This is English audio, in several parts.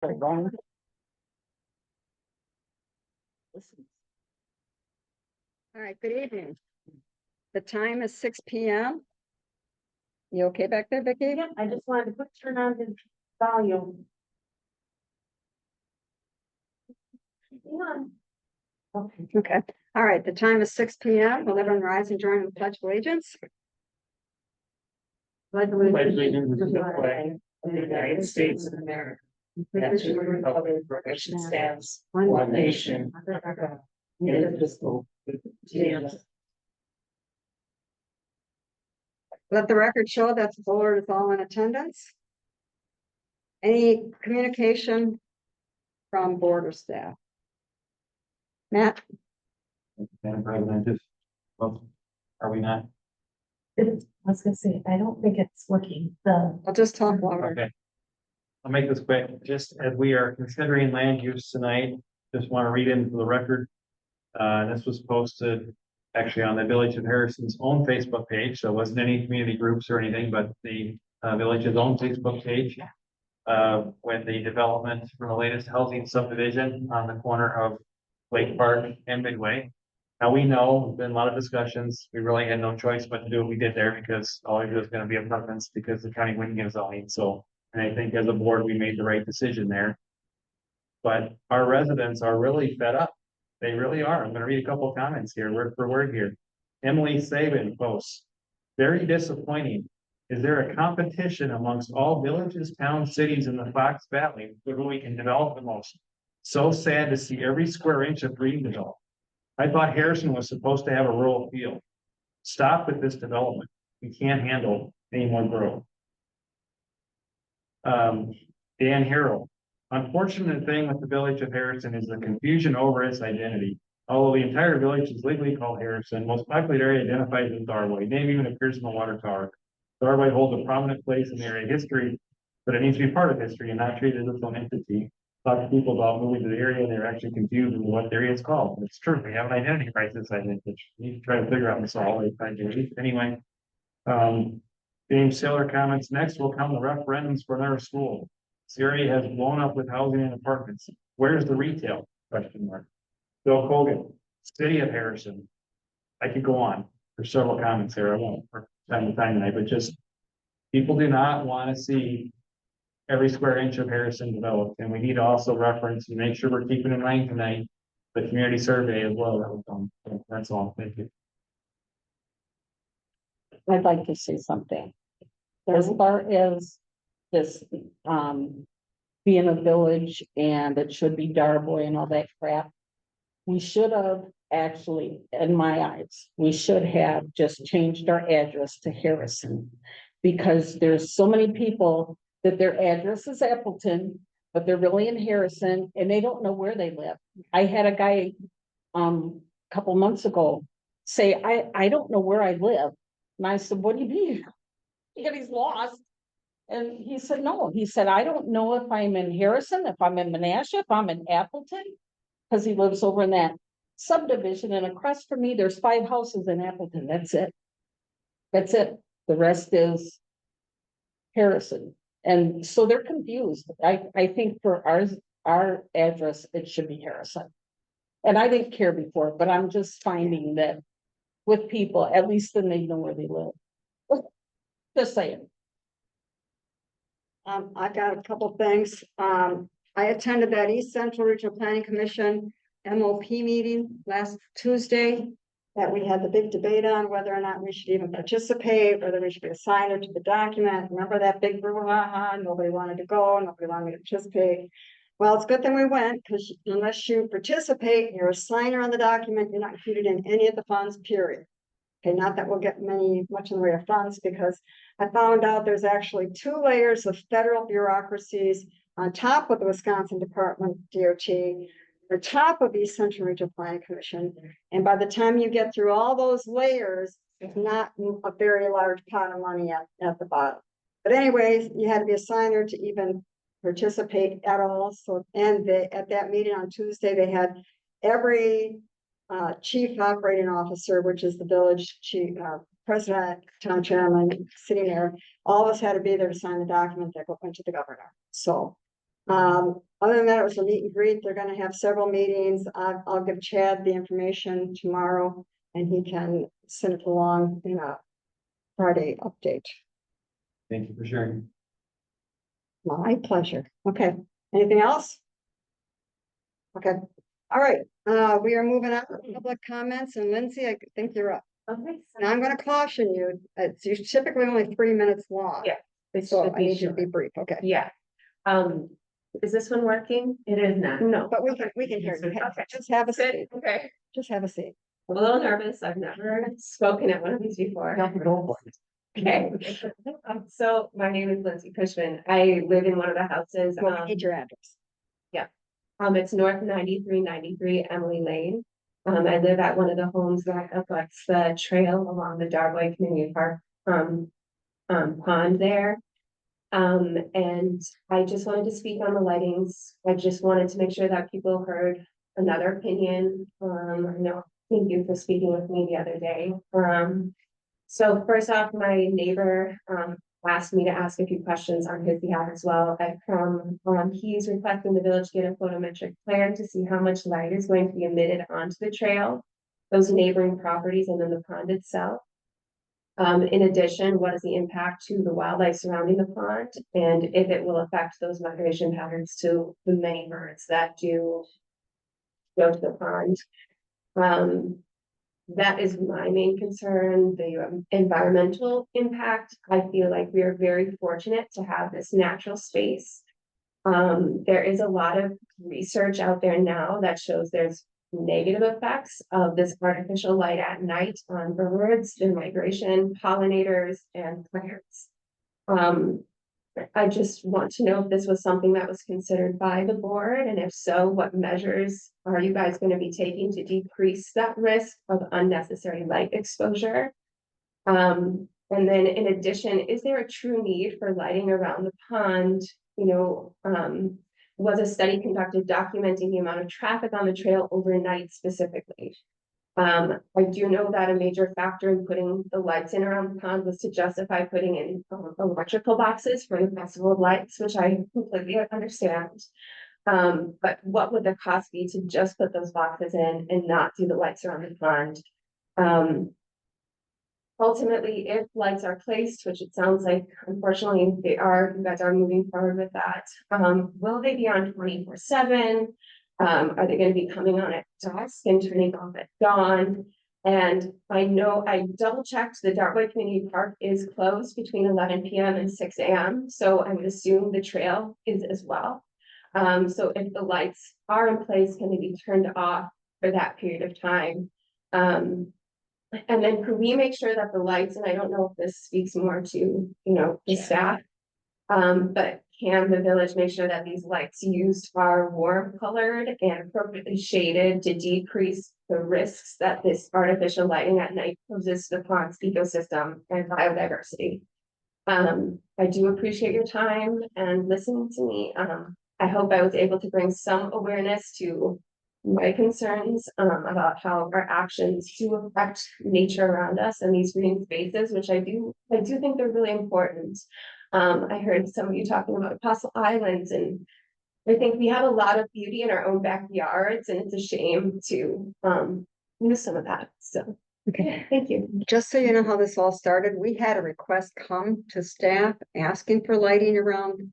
actually wrong. All right, good evening. The time is 6 p.m. You okay back there, Vicki? Yeah, I just wanted to turn on the volume. Hang on. Okay. Okay. All right, the time is 6 p.m. Will everyone rise and join in the Pledge of Allegiance? Pledge allegiance to the flag of the United States of America, and to the republic for which it stands, one nation, under God, indivisible, with liberty and justice. Let the record show that the board is all in attendance. Any communication from board or staff? Matt? Madam President, just, well, are we not? I was gonna say, I don't think it's working. I'll just talk louder. Okay. I'll make this quick, just as we are considering land use tonight, just want to read into the record. This was posted actually on the Village of Harrison's own Facebook page, so it wasn't any community groups or anything, but the village's own Facebook page. With the development for the latest housing subdivision on the corner of Lake Park and Midway. Now we know, there's been a lot of discussions, we really had no choice but to do what we did there because all of it was gonna be apartments because the county wouldn't give zoning, so. And I think as a board, we made the right decision there. But our residents are really fed up. They really are. I'm gonna read a couple of comments here, word for word here. Emily Saban posts, very disappointing. Is there a competition amongst all villages, towns, cities in the Fox Valley for who we can develop the most? So sad to see every square inch of green developed. I thought Harrison was supposed to have a rural feel. Stop with this development. We can't handle any more growth. Dan Harrell. Unfortunate thing with the village of Harrison is the confusion over its identity. Although the entire village is legally called Harrison, most populated area identifies as Darway. Name even appears in the water tower. Darway holds a prominent place in the area history, but it needs to be part of history and not treated as its own entity. Talk to people about moving to the area and they're actually confused with what the area is called. It's true, we have an identity crisis, I think, which we need to try to figure out and solve it. Anyway. James Saylor comments, next will come the referendums for another school. This area has blown up with housing and apartments. Where's the retail? Question mark. Bill Colgan, City of Harrison. I could go on. There's several comments here. I won't for time to time tonight, but just people do not want to see every square inch of Harrison developed. And we need to also reference and make sure we're keeping in mind tonight the community survey as well. That will come. That's all. Thank you. I'd like to say something. As far as this, being a village and it should be Darboy and all that crap. We should have actually, in my eyes, we should have just changed our address to Harrison. Because there's so many people that their address is Appleton, but they're really in Harrison and they don't know where they live. I had a guy, a couple months ago say, I don't know where I live. And I said, what do you mean? And he's lost. And he said, no, he said, I don't know if I'm in Harrison, if I'm in Menasha, if I'm in Appleton, because he lives over in that subdivision. And across from me, there's 5 houses in Appleton. That's it. That's it. The rest is Harrison. And so they're confused. I think for our address, it should be Harrison. And I didn't care before, but I'm just finding that with people, at least then they know where they live. Just saying. I got a couple things. I attended that East Central Regional Planning Commission MOP meeting last Tuesday. That we had the big debate on whether or not we should even participate, whether we should be a signer to the document. Remember that big brouhaha? Nobody wanted to go, nobody wanted to participate. Well, it's good that we went, because unless you participate, you're a signer on the document, you're not included in any of the funds, period. Okay, not that we'll get much in the way of funds, because I found out there's actually 2 layers of federal bureaucracies on top of the Wisconsin Department DOT, on top of East Central Regional Planning Commission. And by the time you get through all those layers, it's not a very large pot of money at the bottom. But anyways, you had to be a signer to even participate at all. So, and at that meeting on Tuesday, they had every chief operating officer, which is the village chief, president, town chairman, sitting there. All of us had to be there to sign the document that went to the governor. So Other than that, it was a meet and greet. They're gonna have several meetings. I'll give Chad the information tomorrow and he can send it along in a Friday update. Thank you for sharing. My pleasure. Okay, anything else? Okay, all right, we are moving on to public comments and Lindsay, I think you're up. Okay. Now I'm gonna caution you, it's typically only 3 minutes long. Yeah, it So should I be need you to short. be brief, okay? Yeah. Is this one working? It is not. No. But we can hear you. Okay. Just have a seat, Okay. just have a seat. I'm a little nervous. I've never spoken at one of these before. Okay. So my name is Lindsay Cushman. I live in one of the houses. Well, we need your address. It's North 9393 Emily Lane. I live at one of the homes that abuts the trail along the Darboy Community Park, pond there. And I just wanted to speak on the lightings. I just wanted to make sure that people heard another opinion. No, thank you for speaking with me the other day. So first off, my neighbor, asked me to ask a few questions on his behalf as well. He's requesting the village get a photometric plan to see how much light is going to be emitted onto the trail, those neighboring properties, and then the pond itself. In addition, what is the impact to the wildlife surrounding the pond, and if it will affect those migration patterns to the many birds that do go to the pond. That is my main concern, the environmental impact. I feel like we are very fortunate to have this natural space. There is a lot of research out there now that shows there's negative effects of this artificial light at night on birds, their migration, pollinators, and plants. I just want to know if this was something that was considered by the board, and if so, what measures are you guys going to be taking to decrease that risk of unnecessary light exposure? And then in addition, is there a true need for lighting around the pond? Was a study conducted documenting the amount of traffic on the trail overnight specifically? I do know that a major factor in putting the lights in around the pond was to justify putting in electrical boxes for the festival of lights, which I completely understand. But what would the cost be to just put those boxes in and not do the lights around the pond? Ultimately, if lights are placed, which it sounds like unfortunately they are, you guys are moving forward with that. Will they be on 24/7? Are they going to be coming on at dusk and turning off at dawn? And I know I double checked, the Darboy Community Park is closed between 11 p.m. and 6 a.m. So I would assume the trail is as well. So if the lights are in place, can they be turned off for that period of time? And then could we make sure that the lights, and I don't know if this speaks more to, the staff, but can the village make sure that these lights used are warm colored and appropriately shaded to decrease the risks that this artificial lighting at night poses to the pond's ecosystem and biodiversity? I do appreciate your time and listening to me. I hope I was able to bring some awareness to my concerns about how our actions do affect nature around us and these green spaces, which I do think they're really important. I heard some of you talking about Apostle Islands, and I think we have a lot of beauty in our own backyards, and it's a shame to lose some of that. So, Okay. Thank you. Just so you know how this all started, we had a request come to staff asking for lighting around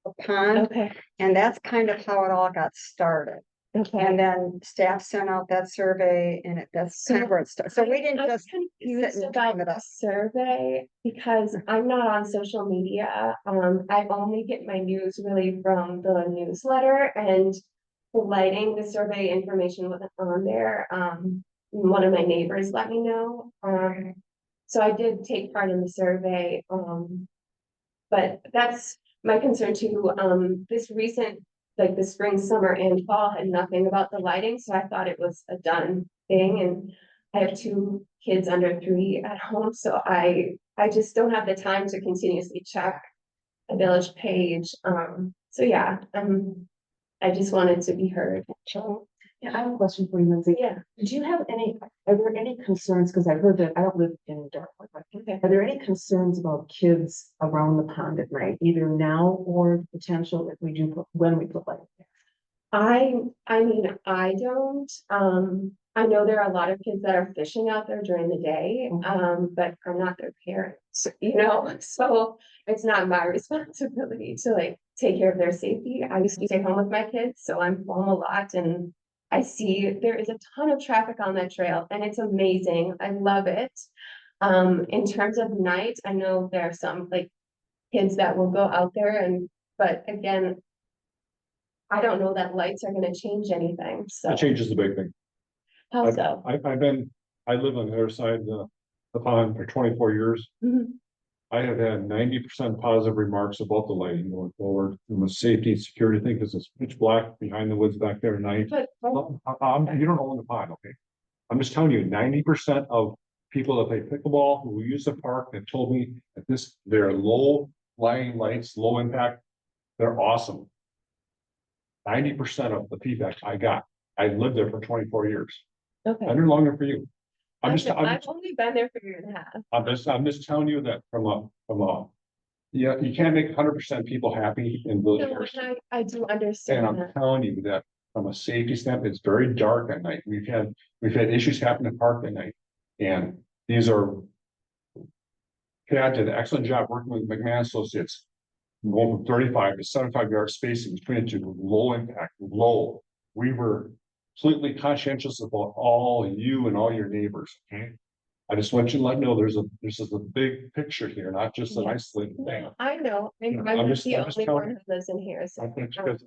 the pond, Okay. and that's kind of how it all got started. Okay. And then staff sent out that survey and that's kind of where it started. So we didn't I'm just, confused sit and about time it the up. survey because I'm not on social media. I only get my news really from the newsletter, and the lighting, the survey information wasn't on there. One of my neighbors let me know. So I did take part in the survey. But that's my concern too. This recent, like the spring, summer, and fall had nothing about the lighting, so I thought it was a done thing. And I have 2 kids under 3 at home, so I just don't have the time to continuously check the village page. So yeah, I just wanted to be heard. Yeah, I have a question for you, Lindsay. Yeah. Do you have are there any concerns, because I heard that, I don't live in Dartmouth, but Okay. are there any concerns about kids around the pond at night, either now or potential if we do, when we put lights there? I mean, I don't, I know there are a lot of kids that are fishing out there during the day, but I'm not their parents, you know? So it's not my responsibility to like take care of their safety. I used to stay home with my kids, so I'm home a lot and I see there is a ton of traffic on that trail and it's amazing. I love it. In terms of night, I know there are some like kids that will go out there but again, I don't know that lights are gonna change anything, so. It changes the big thing. How so? I live on the other side of the pond for 24 years. Mhm. I have had 90% positive remarks about the lighting going forward from a safety and security thing, because it's pitch black behind the woods back there at night. But, You don't own the pond, okay? I'm just telling you, 90% of people that play pickleball who use the park have told me that they're low lying lights, low impact. They're awesome. 90% of the feedback I got, I lived there for 24 years. okay. Better longer for you. I've only been there for a year and a half. I'm just telling you that yeah, you can't make 100% people happy in No, village. and I do And understand I'm that. telling you that from a safety standpoint, it's very dark at night. We've had issues happen in the park at night. And these are. Chad did an excellent job working with McMahon Associates. Going from 35 to 75 yard spacing between the two, low impact, low. We were completely conscientious about all you and all your neighbors, okay? I just want you to let you know this is a big picture here, not just an Yeah. isolated thing. No, I know, I'm I'm not just the telling only one you. who lives in here, I so. think because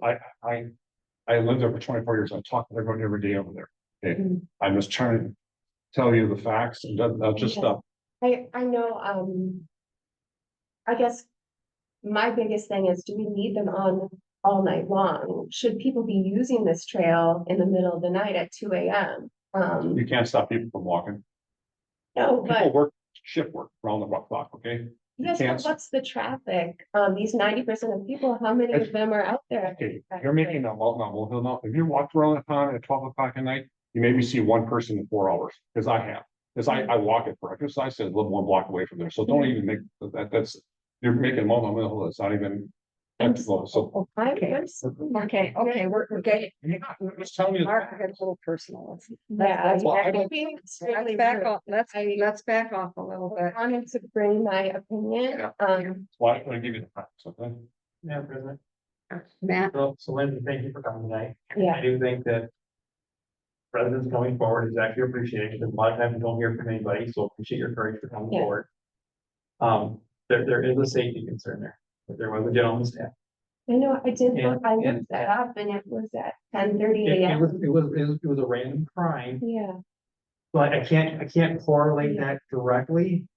I lived there for 24 years. I talk to everyone every day over there. Okay, Mhm. I'm just trying to tell you the facts and not just Yeah. stuff. I know, I guess my biggest thing is, do we need them on all night long? Should people be using this trail in the middle of the night at 2 AM? You can't stop people from walking. No, People but work shift work around the clock, okay? yes, can't- but what's the traffic? These 90% of people, how many of them are out there? Okay, you're making a well, hill now. If you walked around the pond at 12 o'clock at night, you maybe see one person in 4 hours, because I have. Because I walk it for breakfast. I said live 1 block away from there, so don't even make that's, you're making multiple, it's not even. That's low, so. Okay, we're getting. I'm just telling you. Mark, get a little personal. Yeah, Well, I I'm don't- being Let's extremely back rude. off, let's back off a little bit. I wanted to bring my opinion, Why don't I give you the facts, okay? Yeah, President. Matt, So Lindsay, thank you for coming tonight. yeah, I do think that residents coming forward is actually appreciated, because a lot of times we don't hear from anybody, so appreciate your courage for coming Yeah. forward. There is a safety concern there, but there was a gentleman's death. I know, I did, And- I and- looked that up and it was at 10:30 It AM. was a random crime, Yeah, but I can't correlate that directly.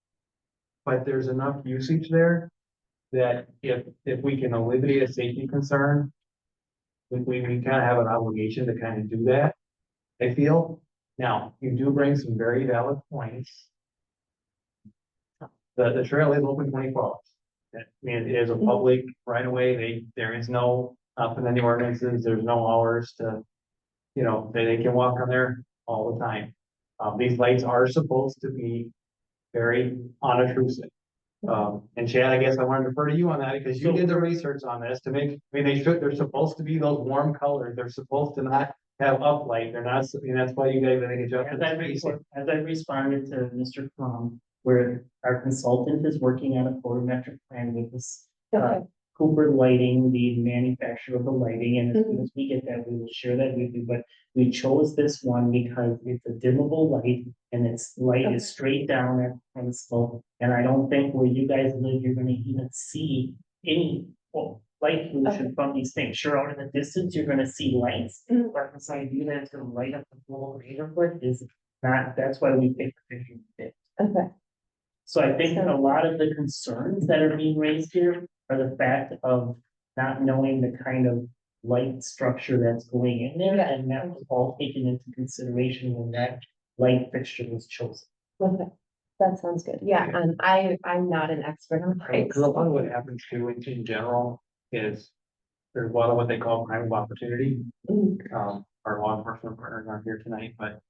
But there's enough usage there that if we can alleviate a safety concern, we kind of have an obligation to kind of do that. I feel. Now, you do bring some very valid points. The trail is open 24 hours. I mean, it is a public right away. There is no, nothing in the ordinances, there's no hours to, you know, they can walk on there all the time. These lights are supposed to be very unobtrusive. And Chad, I guess I want to refer to you on that, because you did the research on this to make, I mean, they're supposed to be those warm colors, they're supposed to not have uplight, they're not, I mean, that's why you guys, I think, adjusted. As I responded to Mr. Crum, where our consultant is working on a photometric plan with this. okay, Cooper Lighting, the manufacturer of the lighting, and as soon as we get that, we will share that with you, but we chose this one because it's a dimmable light. And its light is straight down at the slope, and I don't think where you guys live, you're gonna even see any, light pollution from these things. Sure, out in the distance, you're gonna see lights, Mhm. but this idea that it's gonna light up the whole neighborhood is not, that's why we picked the picture we did. okay, So I think a lot of the concerns that are being raised here are the fact of not knowing the kind of light structure that's going in there, Yeah. and that was all taken into consideration when that light fixture was chosen. okay. That sounds good. Yeah, and I'm not an expert on lights. Because a lot of what happens too in general is there's a lot of what they call crime of opportunity. Mhm. our law enforcement partners aren't here tonight, but,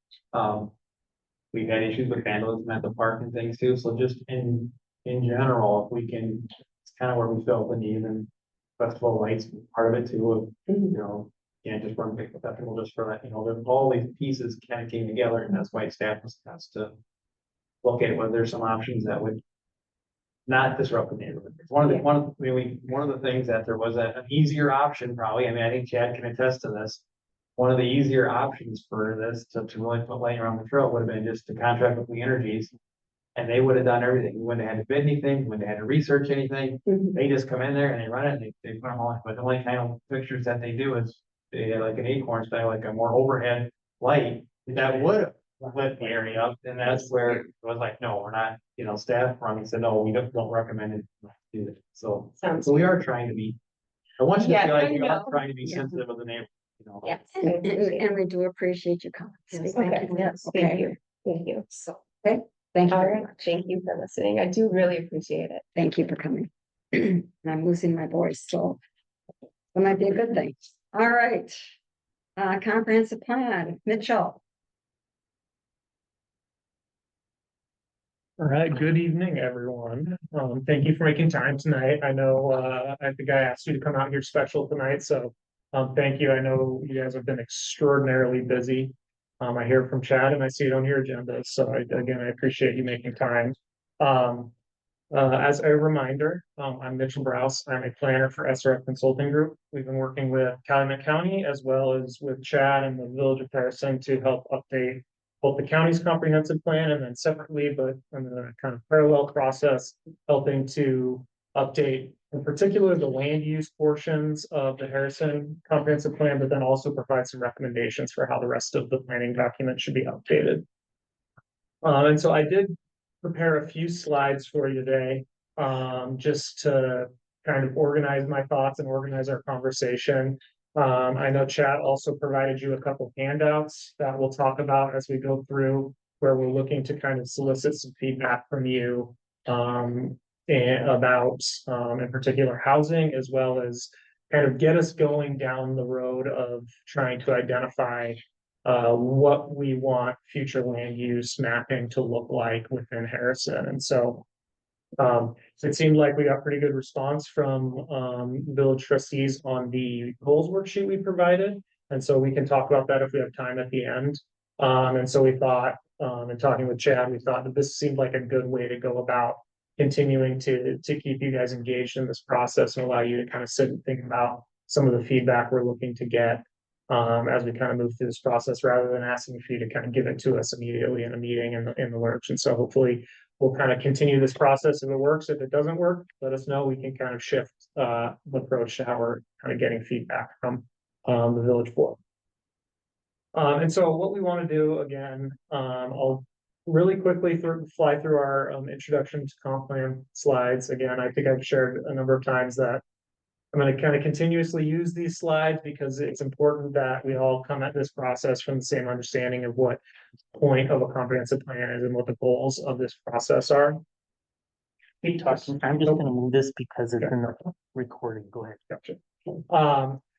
we've had issues with vandalism at the park and things too, so just in general, if we can, it's kind of where we felt the need, and festival lights, part of it too, of, you know, can't just run big festival just for that, you know, all these pieces kind of came together, and that's why staff was asked to look at whether there's some options that would not disrupt the neighborhood. It's one of the, one of the things that there was an easier option probably, I mean, I think Chad can attest to this. One of the easier options for this to really put light around the trail would have been just to contract with the Energies. And they would have done everything. We wouldn't have had to bid anything, we wouldn't have had to research anything. They just come in there and they run it, and they put them on, but the only kind of pictures that they do is they have like an acorn style, like a more overhead light that would have lit the area up, and that's where it was like, no, we're not, you know, staff from said, no, we don't recommend it. Do it. So we are trying to be, I want you to Yeah, feel like I we are know. trying to be sensitive of the neighborhood, you know. Yes. And we do appreciate you coming. Okay, Thank you. yes, Okay. thank you, thank you. So, okay, thank you All very right, much. thank you for listening. I do really appreciate it. Thank you for coming. And I'm losing my voice, so that might be a good thing. All right. Comprehensive plan, Mitchell. All right, good evening, everyone. Thank you for making time tonight. I know, I think I asked you to come out here special tonight, so thank you. I know you guys have been extraordinarily busy. I hear from Chad and I see it on your agenda, so again, I appreciate you making time. As a reminder, I'm Mitchell Browse. I'm a planner for SRF Consulting Group. We've been working with Calumet County as well as with Chad and the Village of Harrison to help update both the county's comprehensive plan and then separately, but in the kind of parallel process, helping to update in particular the land use portions of the Harrison comprehensive plan, but then also provide some recommendations for how the rest of the planning document should be updated. And so I did prepare a few slides for you today, just to kind of organize my thoughts and organize our conversation. I know Chad also provided you a couple handouts that we'll talk about as we go through, where we're looking to kind of solicit some feedback from you and about, in particular, housing, as well as kind of get us going down the road of trying to identify what we want future land use mapping to look like within Harrison. And so it seemed like we got pretty good response from village trustees on the goals worksheet we provided. And so we can talk about that if we have time at the end. And so we thought, in talking with Chad, we thought that this seemed like a good way to go about continuing to keep you guys engaged in this process and allow you to kind of sit and think about some of the feedback we're looking to get as we kind of move through this process, rather than asking for you to kind of give it to us immediately in a meeting in the works. And so hopefully we'll kind of continue this process. If it works, if it doesn't work, let us know. We can kind of shift the approach to how we're kind of getting feedback from the village board. And so what we want to do again, I'll really quickly fly through our introduction to comp plan slides. Again, I think I've shared a number of times that I'm going to kind of continuously use these slides because it's important that we all come at this process from the same understanding of what point of a comprehensive plan is and what the goals of this process are. Keep talking. I'm just gonna move this because it's in the recording. Go ahead. Gotcha.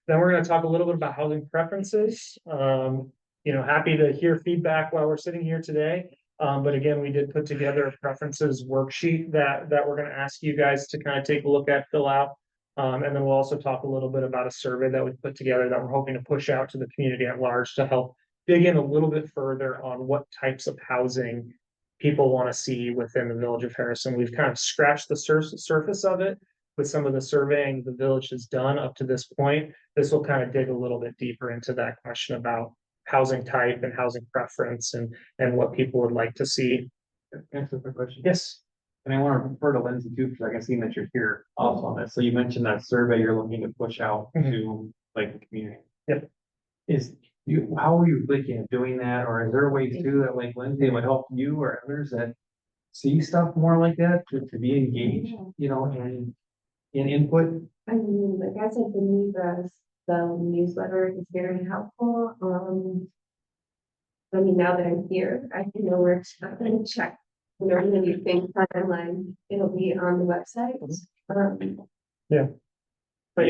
Then we're going to talk a little bit about housing preferences. You know, happy to hear feedback while we're sitting here today. But again, we did put together a preferences worksheet that we're going to ask you guys to kind of take a look at, fill out. And then we'll also talk a little bit about a survey that we put together that we're hoping to push out to the community at large to help dig in a little bit further on what types of housing people want to see within the village of Harrison. We've kind of scratched the surface of it with some of the surveying the village has done up to this point. This will kind of dig a little bit deeper into that question about housing type and housing preference and what people would like to see. Answer the question. Yes. And I want to refer to Lindsay too, because I can see that you're here also on this. So you mentioned that survey you're looking to push out to like the community. Yep. How are you thinking of doing that? Or is there a way to do that, like Lindsay would help you or others that see stuff more like that to be engaged, you know, in input? I mean, like I said, for me, the newsletter is very helpful. I mean, now that I'm here, I can know where to check. You know, when you think online, it'll be on the website. Yeah. But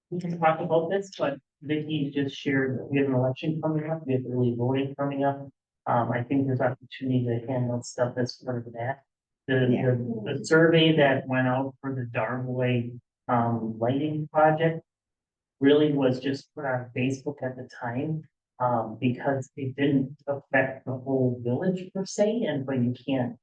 we can talk about this, but Vicky just shared, we have an election coming up, we have early voting coming up. I think there's opportunity to handle stuff as part of that. The survey that went out for the Darboy lighting project really was just put on Facebook at the time, because it didn't affect the whole village per se, and but you can't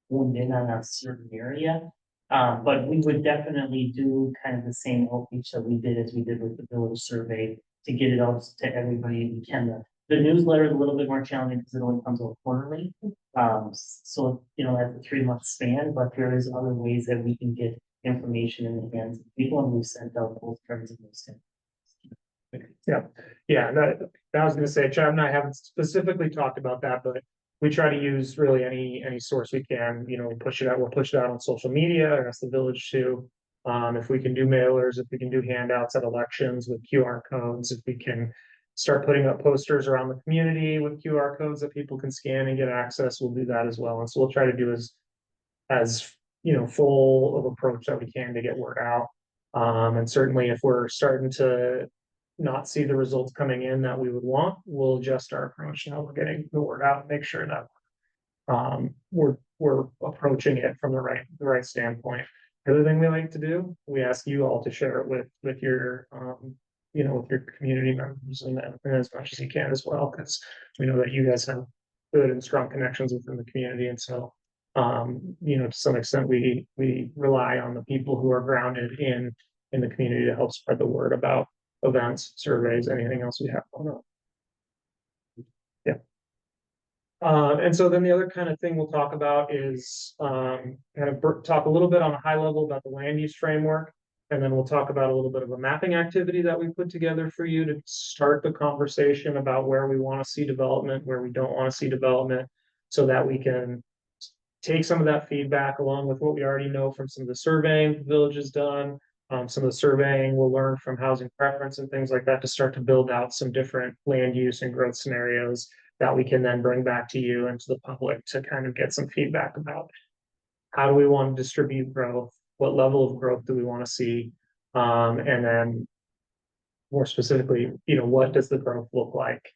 wound in on a certain area. But we would definitely do kind of the same outreach that we did as we did with the village survey to get it out to everybody we can. The newsletter is a little bit more challenging because it only comes out quarterly. So, you know, at the 3 month span, but there is other ways that we can get information in the hands of people, and we've sent out postcards and those things. Yeah, I was gonna say, Chad and I haven't specifically talked about that, but we try to use really any source we can, you know, we'll push it out on social media, or ask the village to. If we can do mailers, if we can do handouts at elections with QR codes, if we can start putting up posters around the community with QR codes that people can scan and get access, we'll do that as well. And so we'll try to do as you know, full of approach that we can to get word out. And certainly if we're starting to not see the results coming in that we would want, we'll adjust our approach. Now we're getting the word out, make sure that we're approaching it from the right standpoint. The other thing we like to do, we ask you all to share it with your you know, with your community members and as much as you can as well, because we know that you guys have good and strong connections within the community. And so you know, to some extent we rely on the people who are grounded in the community to help spread the word about events, surveys, anything else we have going on. Yeah. And so then the other kind of thing we'll talk about is kind of talk a little bit on a high level about the land use framework. And then we'll talk about a little bit of a mapping activity that we put together for you to start the conversation about where we want to see development, where we don't want to see development, so that we can take some of that feedback along with what we already know from some of the surveying the village has done. Some of the surveying we'll learn from housing preference and things like that to start to build out some different land use and growth scenarios that we can then bring back to you and to the public to kind of get some feedback about how do we want to distribute growth, what level of growth do we want to see, and then more specifically, you know, what does the growth look like?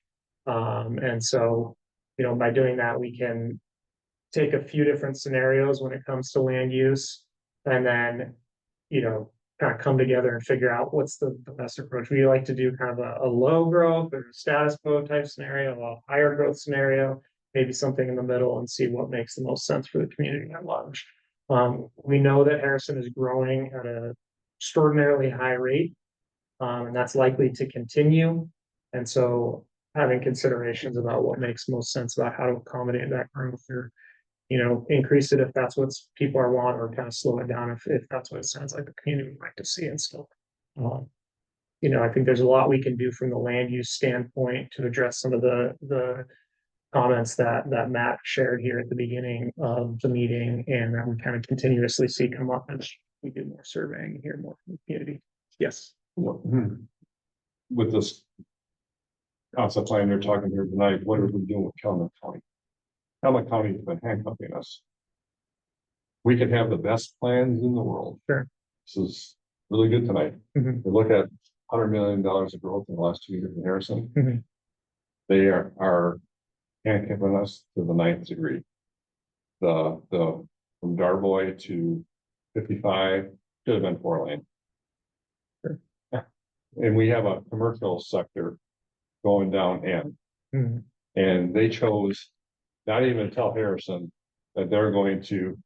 And so, you know, by doing that, we can take a few different scenarios when it comes to land use, and then, you know, kind of come together and figure out what's the best approach. We like to do kind of a low growth or status quo type scenario, a higher growth scenario, maybe something in the middle, and see what makes the most sense for the community at large. We know that Harrison is growing at an extraordinarily high rate, and that's likely to continue. And so having considerations about what makes most sense about how to accommodate that growth, or, you know, increase it if that's what people are wanting, or kind of slow it down if that's what it sounds like the community would like to see. And still, you know, I think there's a lot we can do from the land use standpoint to address some of the comments that Matt shared here at the beginning of the meeting, and that we kind of continuously see come up as we do more surveying, hear more from the community. Yes. With this concept plan they're talking here tonight, what are we doing with Calumet County? Calumet County has been handcuffing us. We could have the best plans in the world. Sure. This is really good tonight. Mhm. We look at $100 million of growth in the last 2 years in Harrison. Mhm. They are handcuffing us to the 9th degree. The from Darboy to 55 should have been 4 lane. Sure. And we have a commercial sector going down in. Mhm. And they chose not even to tell Harrison that they're going to,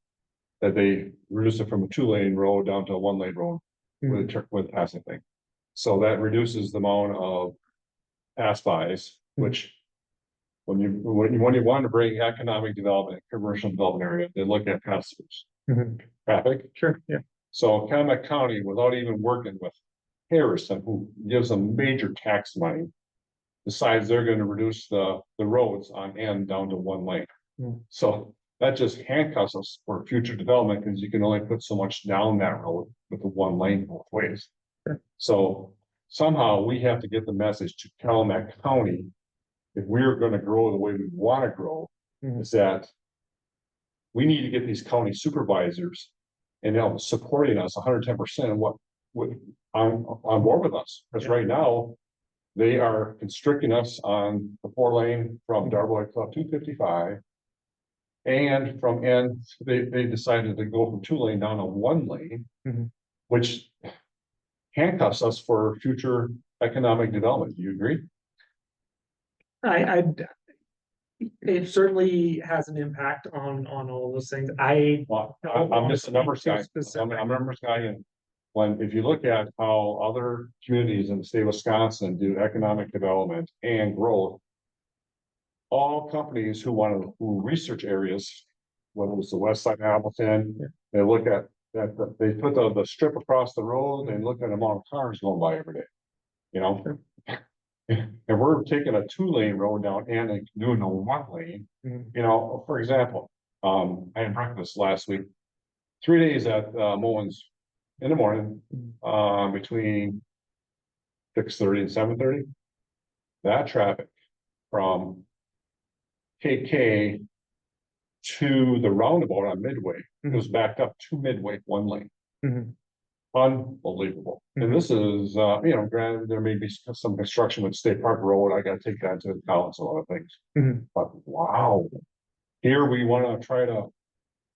that they reduce it from a 2 lane road down to a 1 lane road with passing thing. So that reduces the amount of pass-bys, which when you want to bring economic development, commercial development area, they look at pass-throughs, traffic. Sure. Yeah. So Calumet County, without even working with Harrison, who gives them major tax money, decides they're going to reduce the roads on end down to 1 lane. So that just handcuffs us for future development, because you can only put so much down that road with the 1 lane both ways. Sure. So somehow we have to get the message to Calumet County, if we're going to grow the way we want to grow, is that we need to get these county supervisors and help supporting us 110% of what on board with us. Because right now, they are constricting us on the 4 lane from Darboy Club 255. And from end, they decided to go from 2 lane down to 1 lane. Mhm. Which handcuffs us for future economic development. Do you agree? It certainly has an impact on all those things. Well, I'm just a numbers guy. I'm a numbers guy, and if you look at how other communities in the state of Wisconsin do economic development and growth. All companies who research areas, whether it's the west side of Hamilton, they look at that, they put the strip across the road and look at the amount of cars going by every day. You know? And we're taking a 2 lane road down and doing a 1 lane, Mhm. you know, for example, I had breakfast last week. 3 days at Mullins in the morning, between 6:30 and 7:30. That traffic from KK to the roundabout on Midway was backed up to Midway 1 lane. Mhm. Unbelievable. And this is, granted, there may be some construction with State Park Road. I gotta take that into account, a lot of things. Mhm. But wow, here we wanna try to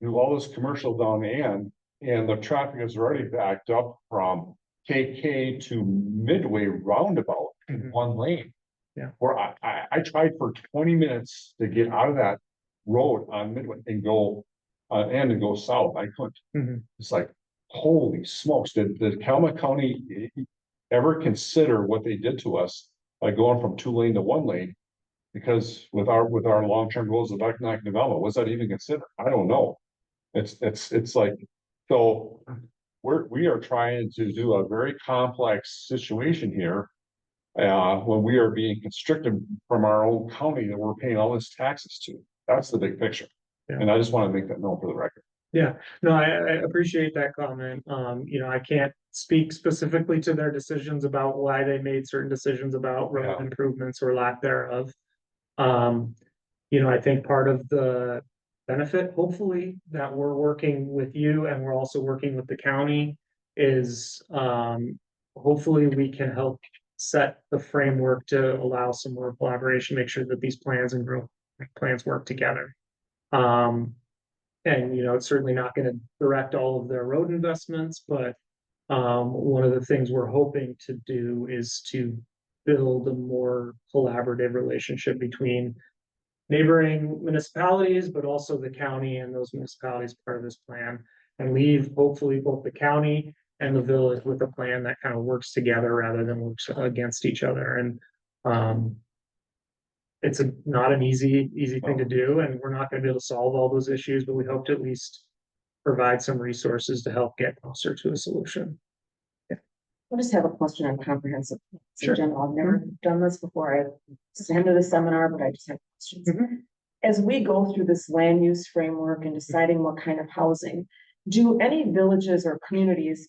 do all this commercial down the end, and the traffic is already backed up from KK to Midway roundabout in Mhm. 1 lane. Yeah. Where I tried for 20 minutes to get out of that road on Midway and go, and go south. I couldn't. Mhm. It's like, holy smokes, did Calumet County ever consider what they did to us by going from 2 lane to 1 lane? Because with our long-term goals of economic development, was that even considered? I don't know. It's like, so we are trying to do a very complex situation here. When we are being constricted from our own county that we're paying all this taxes to. That's the big picture. Yeah. And I just want to make that known for the record. Yeah, no, I appreciate that comment. I can't speak specifically to their decisions about why they made certain decisions about road Yeah. improvements or lack thereof. I think part of the benefit, hopefully, that we're working with you and we're also working with the county is, hopefully we can help set the framework to allow some more collaboration, make sure that these plans and growth plans work together. And it's certainly not going to direct all of their road investments, but one of the things we're hoping to do is to build a more collaborative relationship between neighboring municipalities, but also the county and those municipalities part of this plan, and leave hopefully both the county and the village with a plan that kind of works together rather than works against each other. And it's not an easy thing to do, and we're not going to be able to solve all those issues, but we hope to at least provide some resources to help get closer to a solution. I just have a question on comprehensive plans Sure. in general. I've never done this before. I attended a seminar, but I just have questions. Mhm. As we go through this land use framework and deciding what kind of housing, do any villages or communities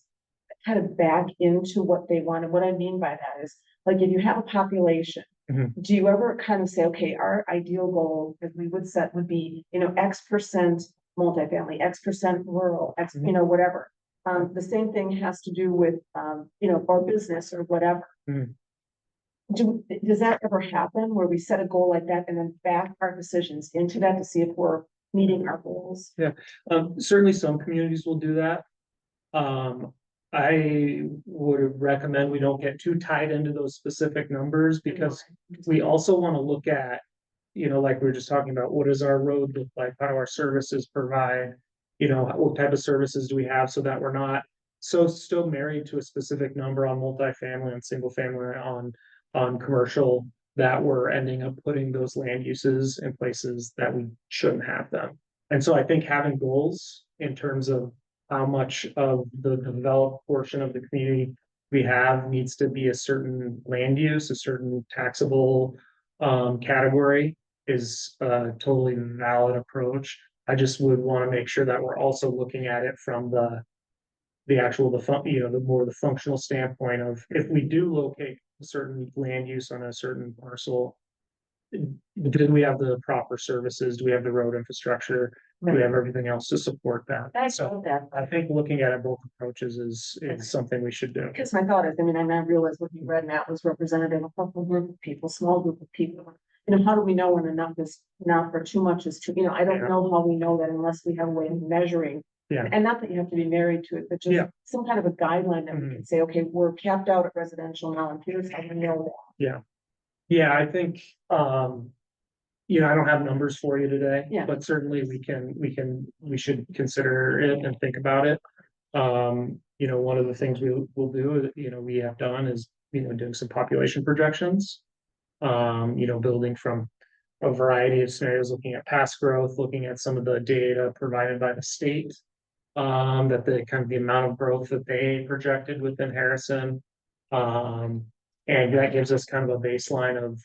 kind of back into what they want? And what I mean by that is, like, if you have a population, Mhm. do you ever kind of say, okay, our ideal goal that we would set would be, X% multifamily, X% rural, X, whatever. The same thing has to do with, our business or whatever. Mhm. Does that ever happen where we set a goal like that and then back our decisions into that to see if we're meeting our goals? Certainly some communities will do that. I would recommend we don't get too tied into those specific numbers, because we also want to look at, like we were just talking about, what does our road look like? How do our services provide? What type of services do we have, so that we're not still married to a specific number on multifamily and single family on commercial, that we're ending up putting those land uses in places that we shouldn't have them. And so I think having goals in terms of how much of the developed portion of the community we have needs to be a certain land use, a certain taxable category, is a totally valid approach. I just would want to make sure that we're also looking at it from the more the functional standpoint of, if we do locate a certain land use on a certain parcel, did we have the proper services? Do we have the road infrastructure? we have everything else to support that. I So saw that. I think looking at it both approaches is something we should do. Because my thought is, I mean, I realized what you read, Matt, was representative of a group of people, small group of people. You know, how do we know when enough is enough or too much is too, you know, I don't Yeah. know how we know that unless we have a way of measuring. Yeah. And not that you have to be married to it, but Yeah. just some kind of a guideline that we Mhm. can say, okay, we're capped out at residential now, and here's how we know that. Yeah, I think, I don't have numbers for you today. Yeah. But certainly we should consider it and think about it. One of the things we will do, we have done is, doing some population projections. Building from a variety of scenarios, looking at past growth, looking at some of the data provided by the state. That the kind of the amount of growth that they projected within Harrison. And that gives us kind of a baseline of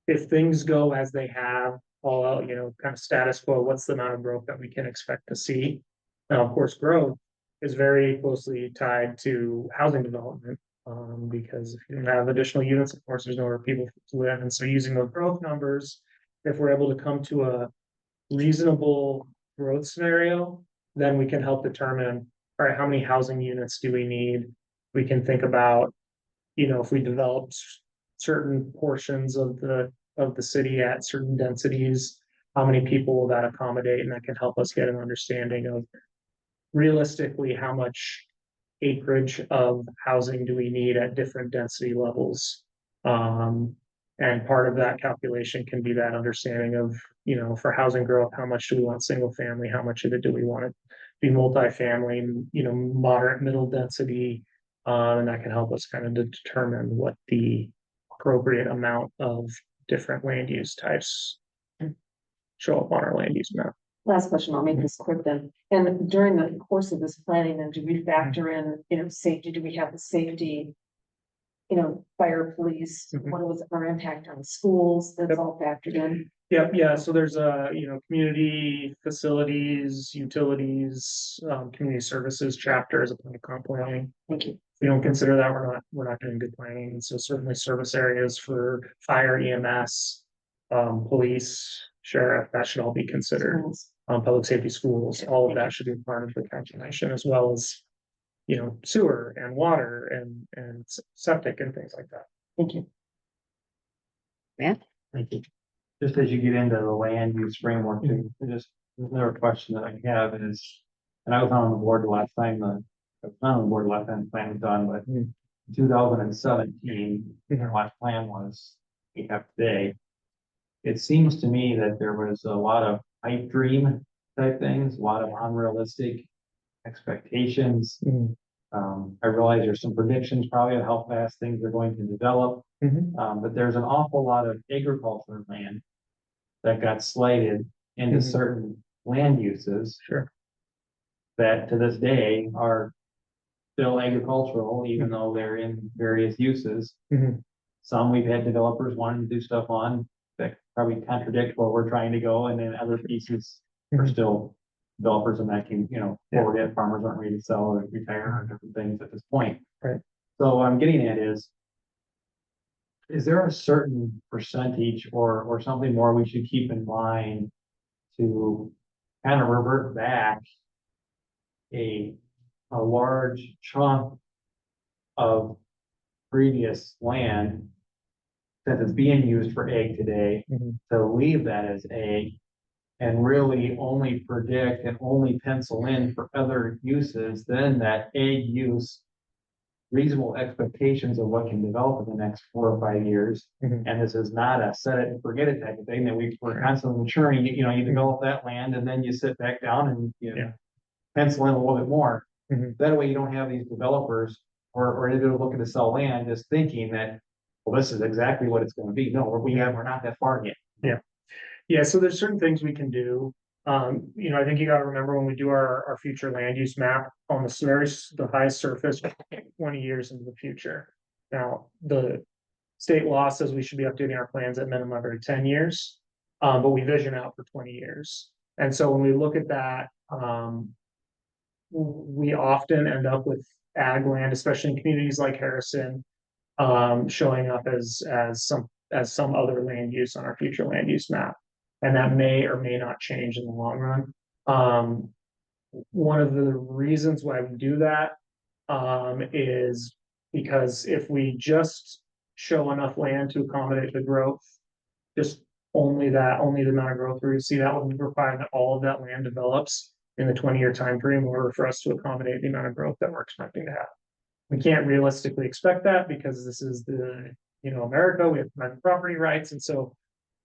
if things go as they have, all out, kind of status quo, what's the amount of growth that we can expect to see? Now, of course, growth is very closely tied to housing development. Because if you don't have additional units, of course, there's nowhere people to live. And so using those growth numbers, if we're able to come to a reasonable growth scenario, then we can help determine, all right, how many housing units do we need? We can think about, if we developed certain portions of the city at certain densities, how many people will that accommodate? And that can help us get an understanding of realistically how much acreage of housing do we need at different density levels. And part of that calculation can be that understanding of, for housing growth, how much do we want single family? How much of it do we want to be multifamily, moderate middle density? And that can help us kind of determine what the appropriate amount of different land use types show up on our land use map. Last question, I'll make this quick then. And during the course of this planning, then do we factor in, safety? Do we have the safety? Fire, police, Mhm. what was our impact on schools? That's all factored in. Yeah. So there's community facilities, utilities, community services chapter as a part of comp planning. Thank you. If we don't consider that, we're not doing good planning. And so certainly service areas for fire, EMS, police, sheriff, that should all be considered. Public safety schools, all of that should be part of the calculation, as well as, sewer and water and septic and things like that. Thank you. Thank you. Just as you get into the land use framework, too, just another question that I have is, and I was on the board the last time, I was not on the board last time the plan was done, but in 2017, our last plan was we have today. It seems to me that there was a lot of pipe dream type things, a lot of unrealistic expectations. I realize there's some predictions probably of how fast things are going to develop. But there's an awful lot of agricultural land that got slighted into certain land uses. Sure. That to this day are still agricultural, even though they're in various uses. Some we've had developers wanting to do stuff on that probably contradict where we're trying to go, and then other pieces are still developers and that can, forward farmers aren't ready to sell or retire or different things at this point. Right. So what I'm getting at is there a certain percentage or something more we should keep in mind to kind of revert back a large chunk of previous land that is being used for ag today, to leave that as ag and really only predict and only pencil in for other uses, then that ag use reasonable expectations of what can develop in the next 4 or 5 years. And this is not a set it and forget it type of thing that we're constantly maturing. You develop that land and then you sit back down and pencil in a little bit more. That way you don't have these developers or individuals looking to sell land just thinking that, well, this is exactly what it's going to be. No, we're not that far yet. Yeah, so there's certain things we can do. I think you gotta remember when we do our future land use map on the highest surface, 20 years into the future. Now, the state law says we should be updating our plans at minimum every 10 years, but we vision out for 20 years. And so when we look at that, we often end up with ag land, especially in communities like Harrison, showing up as some other land use on our future land use map. And that may or may not change in the long run. One of the reasons why we do that, is because if we just show enough land to accommodate the growth, just only the amount of growth we see, that would require that all of that land develops in the 20-year time frame in order for us to accommodate the amount of growth that we're expecting to have. We can't realistically expect that because this is America, we have private property rights, and so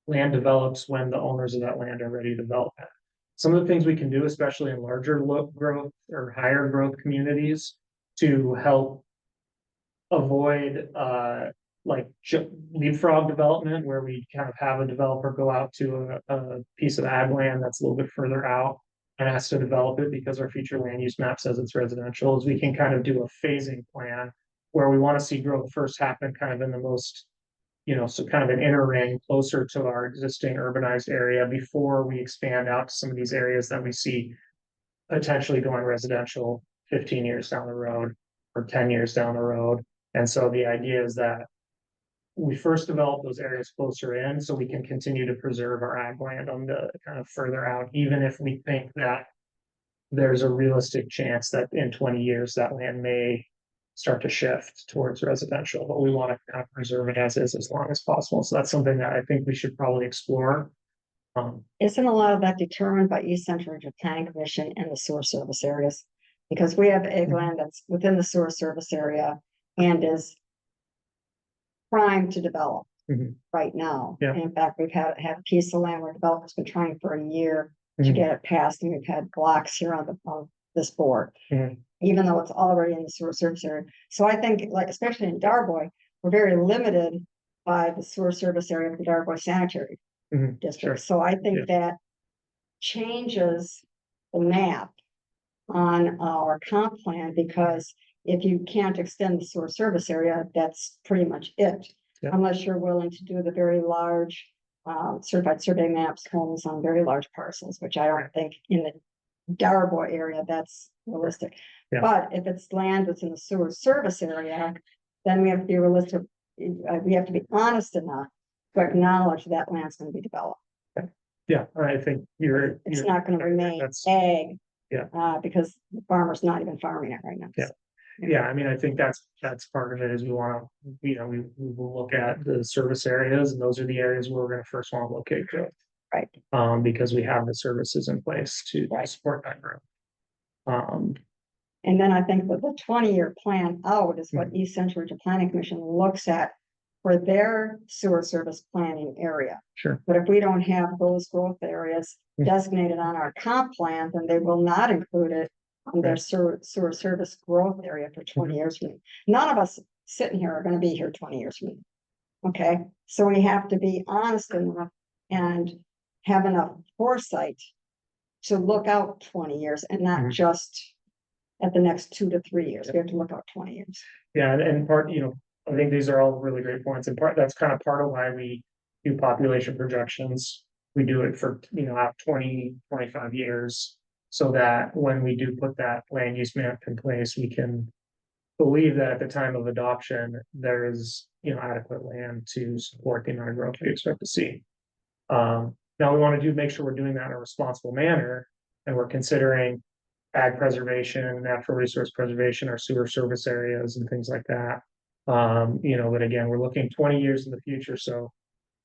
land develops when the owners of that land are ready to develop it. Some of the things we can do, especially in larger growth or higher growth communities, to help avoid leapfrog development, where we kind of have a developer go out to a piece of ag land that's a little bit further out and has to develop it because our future land use map says it's residential, is we can kind of do a phasing plan where we want to see growth first happen kind of in the most, so kind of an inner ring closer to our existing urbanized area before we expand out to some of these areas that we see potentially going residential 15 years down the road or 10 years down the road. And so the idea is that we first develop those areas closer in so we can continue to preserve our ag land on the kind of further out, even if we think that there's a realistic chance that in 20 years that land may start to shift towards residential, but we want to kind of preserve it as is as long as possible. So that's something that I think we should probably explore. Isn't a lot of that determined by East Central Region Planning Commission and the sewer service areas? Because we have ag land that's within the sewer service area and is primed to develop Mhm. right now. Yeah. In fact, we've had a piece of land where developers been trying for a year to Mhm. get it passed, and we've had blocks here on this board. Mhm. Even though it's already in the sewer service area. So I think, like, especially in Darboy, we're very limited by the sewer service area of the Darboy Sanitary Mhm. District. So I think that changes the map on our comp plan, because if you can't extend the sewer service area, that's pretty much it. Yeah. Unless you're willing to do the very large certified survey maps, homes on very large parcels, which I don't think in the Darboy area that's realistic. Yeah. But if it's land that's in the sewer service area, then we have to be realistic. We have to be honest enough to acknowledge that land's going to be developed. Yeah, I think It's not going to remain that's- ag. Yeah. Because the farmer's not even farming it right now. Yeah. Yeah, I mean, I think that's part of it, is we want to, we will look at the service areas, and those are the areas where we're going to first want to locate growth. Right. Because we have the services in place to Right. support that growth. And then I think with the 20-year plan out is what Mm-hmm. East Central Region Planning Commission looks at for their sewer service planning area. Sure. But if we don't have those growth areas Mm. designated on our comp plan, then they will not include it on their sewer service growth area for 20 years from now. None of us sitting here are gonna be here 20 years from now. Okay, so we have to be honest enough and have enough foresight to look out 20 years and not Mhm. just at the next 2 to 3 years. We have to look out 20 years. Yeah, and part, I think these are all really great points, and that's kind of part of why we do population projections. We do it for, out 20, 25 years, so that when we do put that land use map in place, we can believe that at the time of adoption, there is, adequate land to support the amount of growth we expect to see. Now we want to make sure we're doing that in a responsible manner, and we're considering ag preservation, natural resource preservation, our sewer service areas and things like that. But again, we're looking 20 years in the future, so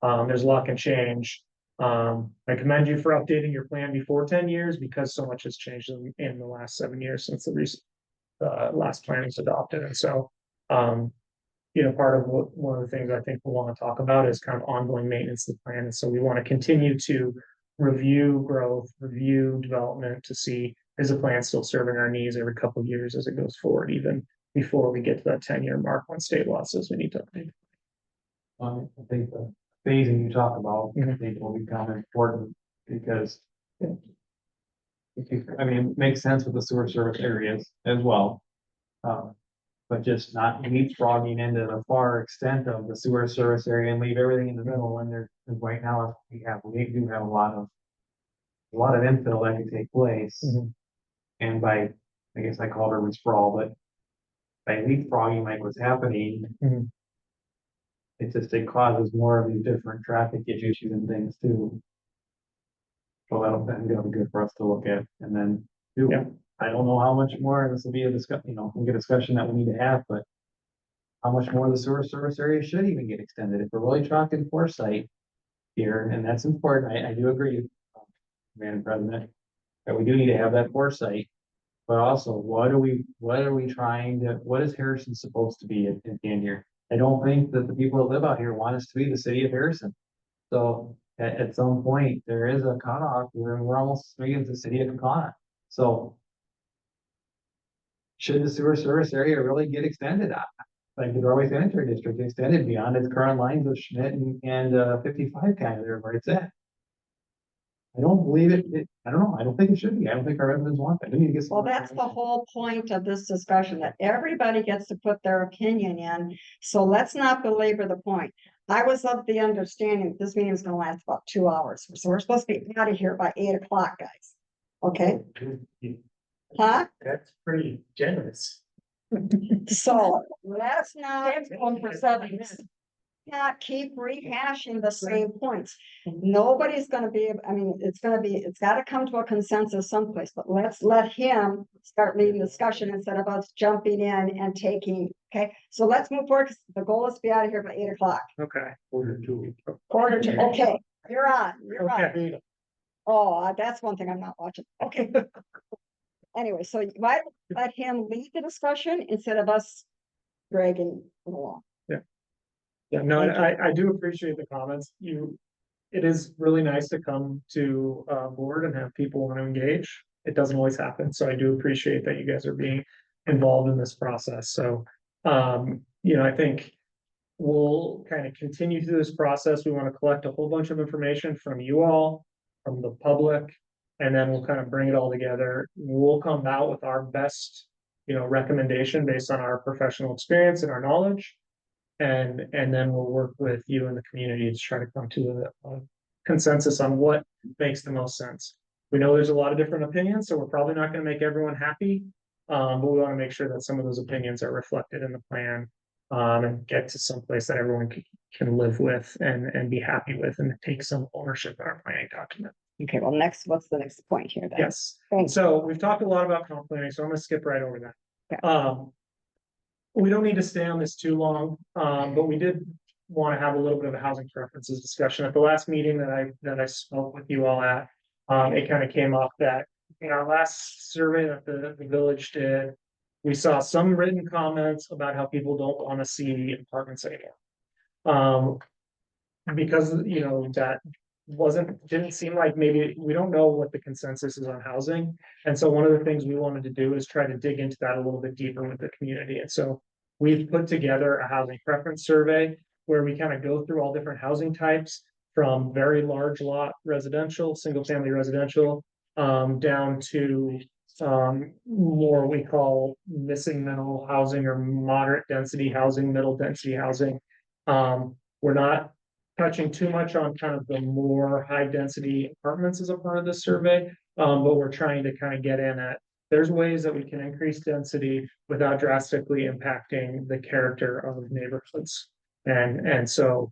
there's a lot can change. I commend you for updating your plan before 10 years, because so much has changed in the last 7 years since the recent last plan was adopted. And so, part of one of the things I think we'll want to talk about is kind of ongoing maintenance of the plan. And so we want to continue to review growth, review development to see, is the plan still serving our needs every couple of years as it goes forward, even before we get to that 10-year mark when state law says we need to update. I think the phasing you talk about, I Mhm. think will become important, because it makes sense with the sewer service areas as well. But just not leapfrogging into the far extent of the sewer service area and leave everything in the middle, and right now, we do have a lot of infill that can take place. Mhm. And I guess I called urban sprawl, but by leapfrogging like what's happening, Mhm. it causes more of these different traffic issues and things too. So that'll be good for us to look at and then do. Yeah. I don't know how much more, this will be a a discussion that we need to have, but. How much more the sewer service area should even get extended, if we're really talking foresight here, and that's important, I do agree. Madam President, that we do need to have that foresight. But also, what are we trying to, what is Harrison supposed to be in here? I don't think that the people that live out here want us to be the city of Harrison. So at some point, there is a cutoff where we're almost making the city of Tacoma. So. Should the sewer service area really get extended? Like the Doorway Sanitary District extended beyond its current lines of Schmidt and 55 kind of there where it's at. I don't believe I don't know, I don't think it should be, I don't think our residents want that. We need to get some Well, more that's the information. whole point of this discussion, that everybody gets to put their opinion in. So let's not belabor the point. I was of the understanding that this meeting is gonna last about 2 hours. So we're supposed to be out of here by 8 o'clock, guys. Okay, huh? That's pretty generous. So let's not. Sam's going for 7 minutes. Not keep rehashing the same points. Nobody's gonna be, I mean, it's gotta come to a consensus someplace, but let's let him start leading discussion instead of us jumping in and taking, okay? So let's move forward, 'cause the goal is to be out of here by 8 o'clock. Okay. Quarter to, okay, you're on. Okay. Oh, that's one thing I'm not watching, okay. Anyway, so why don't we let him lead the discussion instead of us dragging it along? Yeah, no, Thank you. I do appreciate the comments. It is really nice to come to board and have people want to engage. It doesn't always happen, so I do appreciate that you guys are being involved in this process. So, I think we'll kind of continue through this process. We want to collect a whole bunch of information from you all, from the public, and then we'll kind of bring it all together. We'll come out with our best, recommendation based on our professional experience and our knowledge. And then we'll work with you and the community to try to come to a consensus on what makes the most sense. We know there's a lot of different opinions, so we're probably not going to make everyone happy. But we want to make sure that some of those opinions are reflected in the plan, and get to some place that everyone can live with and be happy with and take some ownership in our planning document. Okay, well, what's the next point here then? Yes, Thanks. so we've talked a lot about comp planning, so I'm gonna skip right over that. Okay. We don't need to stay on this too long, but we did want to have a little bit of a housing preferences discussion. At the last meeting that I spoke with you all at, it kind of came up that in our last survey that the village did, we saw some written comments about how people don't want to see apartments anymore. Because, that didn't seem like, maybe we don't know what the consensus is on housing. And so one of the things we wanted to do is try to dig into that a little bit deeper with the community. And so we've put together a housing preference survey where we kind of go through all different housing types, from very large lot residential, single family residential, down to more we call missing middle housing or moderate density housing, middle density housing. We're not touching too much on kind of the more high density apartments as a part of this survey, but we're trying to kind of get in at, there's ways that we can increase density without drastically impacting the character of neighborhoods. And so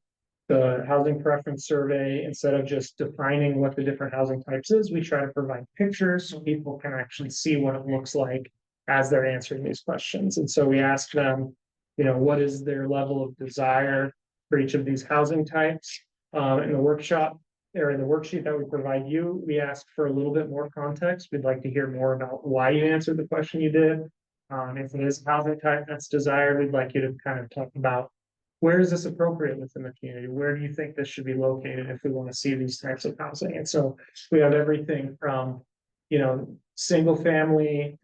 the housing preference survey, instead of just defining what the different housing types is, we try to provide pictures so people can actually see what it looks like as they're answering these questions. And so we ask them, what is their level of desire for each of these housing types. In the workshop or in the worksheet that we provide you, we ask for a little bit more context. We'd like to hear more about why you answered the question you did. If it is a housing type that's desired, we'd like you to kind of talk about, where is this appropriate within the community? Where do you think this should be located if we want to see these types of housing? And so we have everything from, single family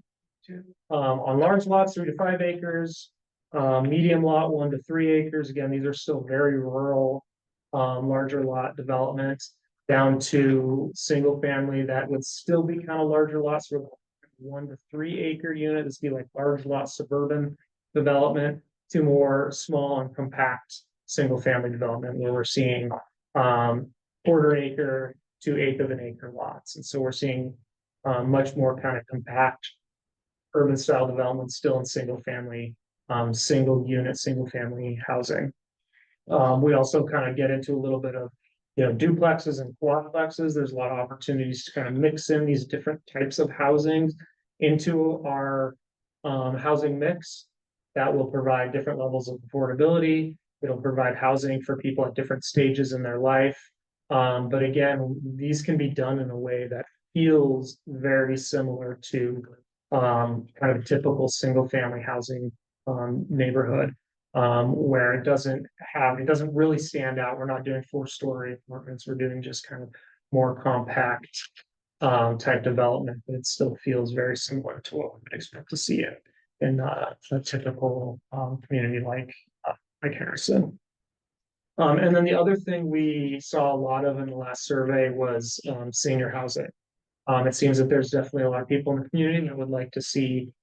on large lots, 3 to 5 acres, medium lot 1 to 3 acres. Again, these are still very rural, larger lot developments, down to single family that would still be kind of larger lots, for 1 to 3 acre unit. This would be like large lot suburban development, to more small and compact single family development where we're seeing 1/4 acre to 1/8 of an acre lots. And so we're seeing much more kind of compact urban style development still in single family, single unit, single family housing. We also kind of get into a little bit of duplexes and quadplexes, there's a lot of opportunities to kind of mix in these different types of housing into our housing mix that will provide different levels of affordability. It'll provide housing for people at different stages in their life. But again, these can be done in a way that feels very similar to kind of a typical single family housing neighborhood. Where it doesn't really stand out. We're not doing 4-story apartments. We're doing just kind of more compact type development, but it still feels very similar to what we would expect to see it in a typical community like Harrison. And then the other thing we saw a lot of in the last survey was senior housing. It seems that there's definitely a lot of people in the community that would like to see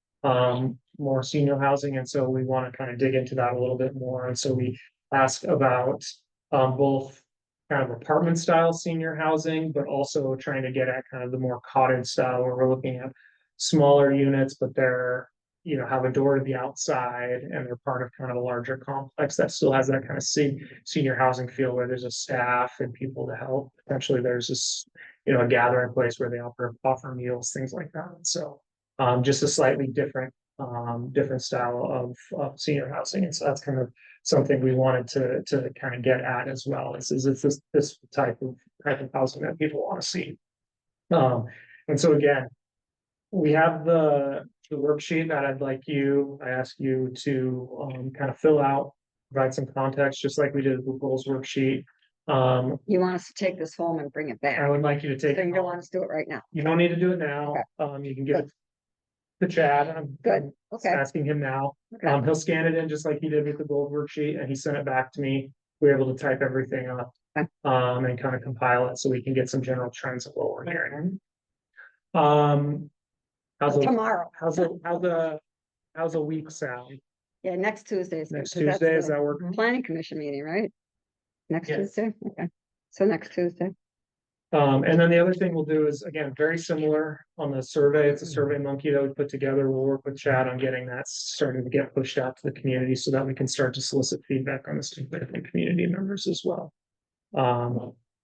more senior housing, and so we want to kind of dig into that a little bit more. And so we ask about both kind of apartment style senior housing, but also trying to get at kind of the more cottage style, where we're looking at smaller units, but they're, have a door to the outside and they're part of kind of a larger complex that still has that kind of senior housing feel, where there's a staff and people to help. Potentially there's this, a gathering place where they offer meals, things like that. So just a slightly different style of senior housing. And so that's kind of something we wanted to kind of get at as well. Is this type of housing that people want to see. And so again, we have the worksheet that I ask you to kind of fill out, provide some context, just like we did with the goals worksheet. You want us to take this home and bring it back? I would like you to take. So you don't want us to do it right now? You don't need to do it now. You can give it to Chad. Good. Okay. Asking him now. Okay. He'll scan it in just like he did with the gold worksheet, and he sent it back to me. We were able to type everything up, Okay. And kind of compile it so we can get some general trends of what we're hearing. Tomorrow. How's a week sound? Yeah, next Tuesday. Next Tuesday, does that work? Planning commission meeting, right? Next Yes. Tuesday, okay. So next Tuesday. And then the other thing we'll do is, again, very similar on the survey. It's a Survey Monkey that we put together. We'll work with Chad on getting that starting to get pushed out to the community so that we can start to solicit feedback on this from community members as well.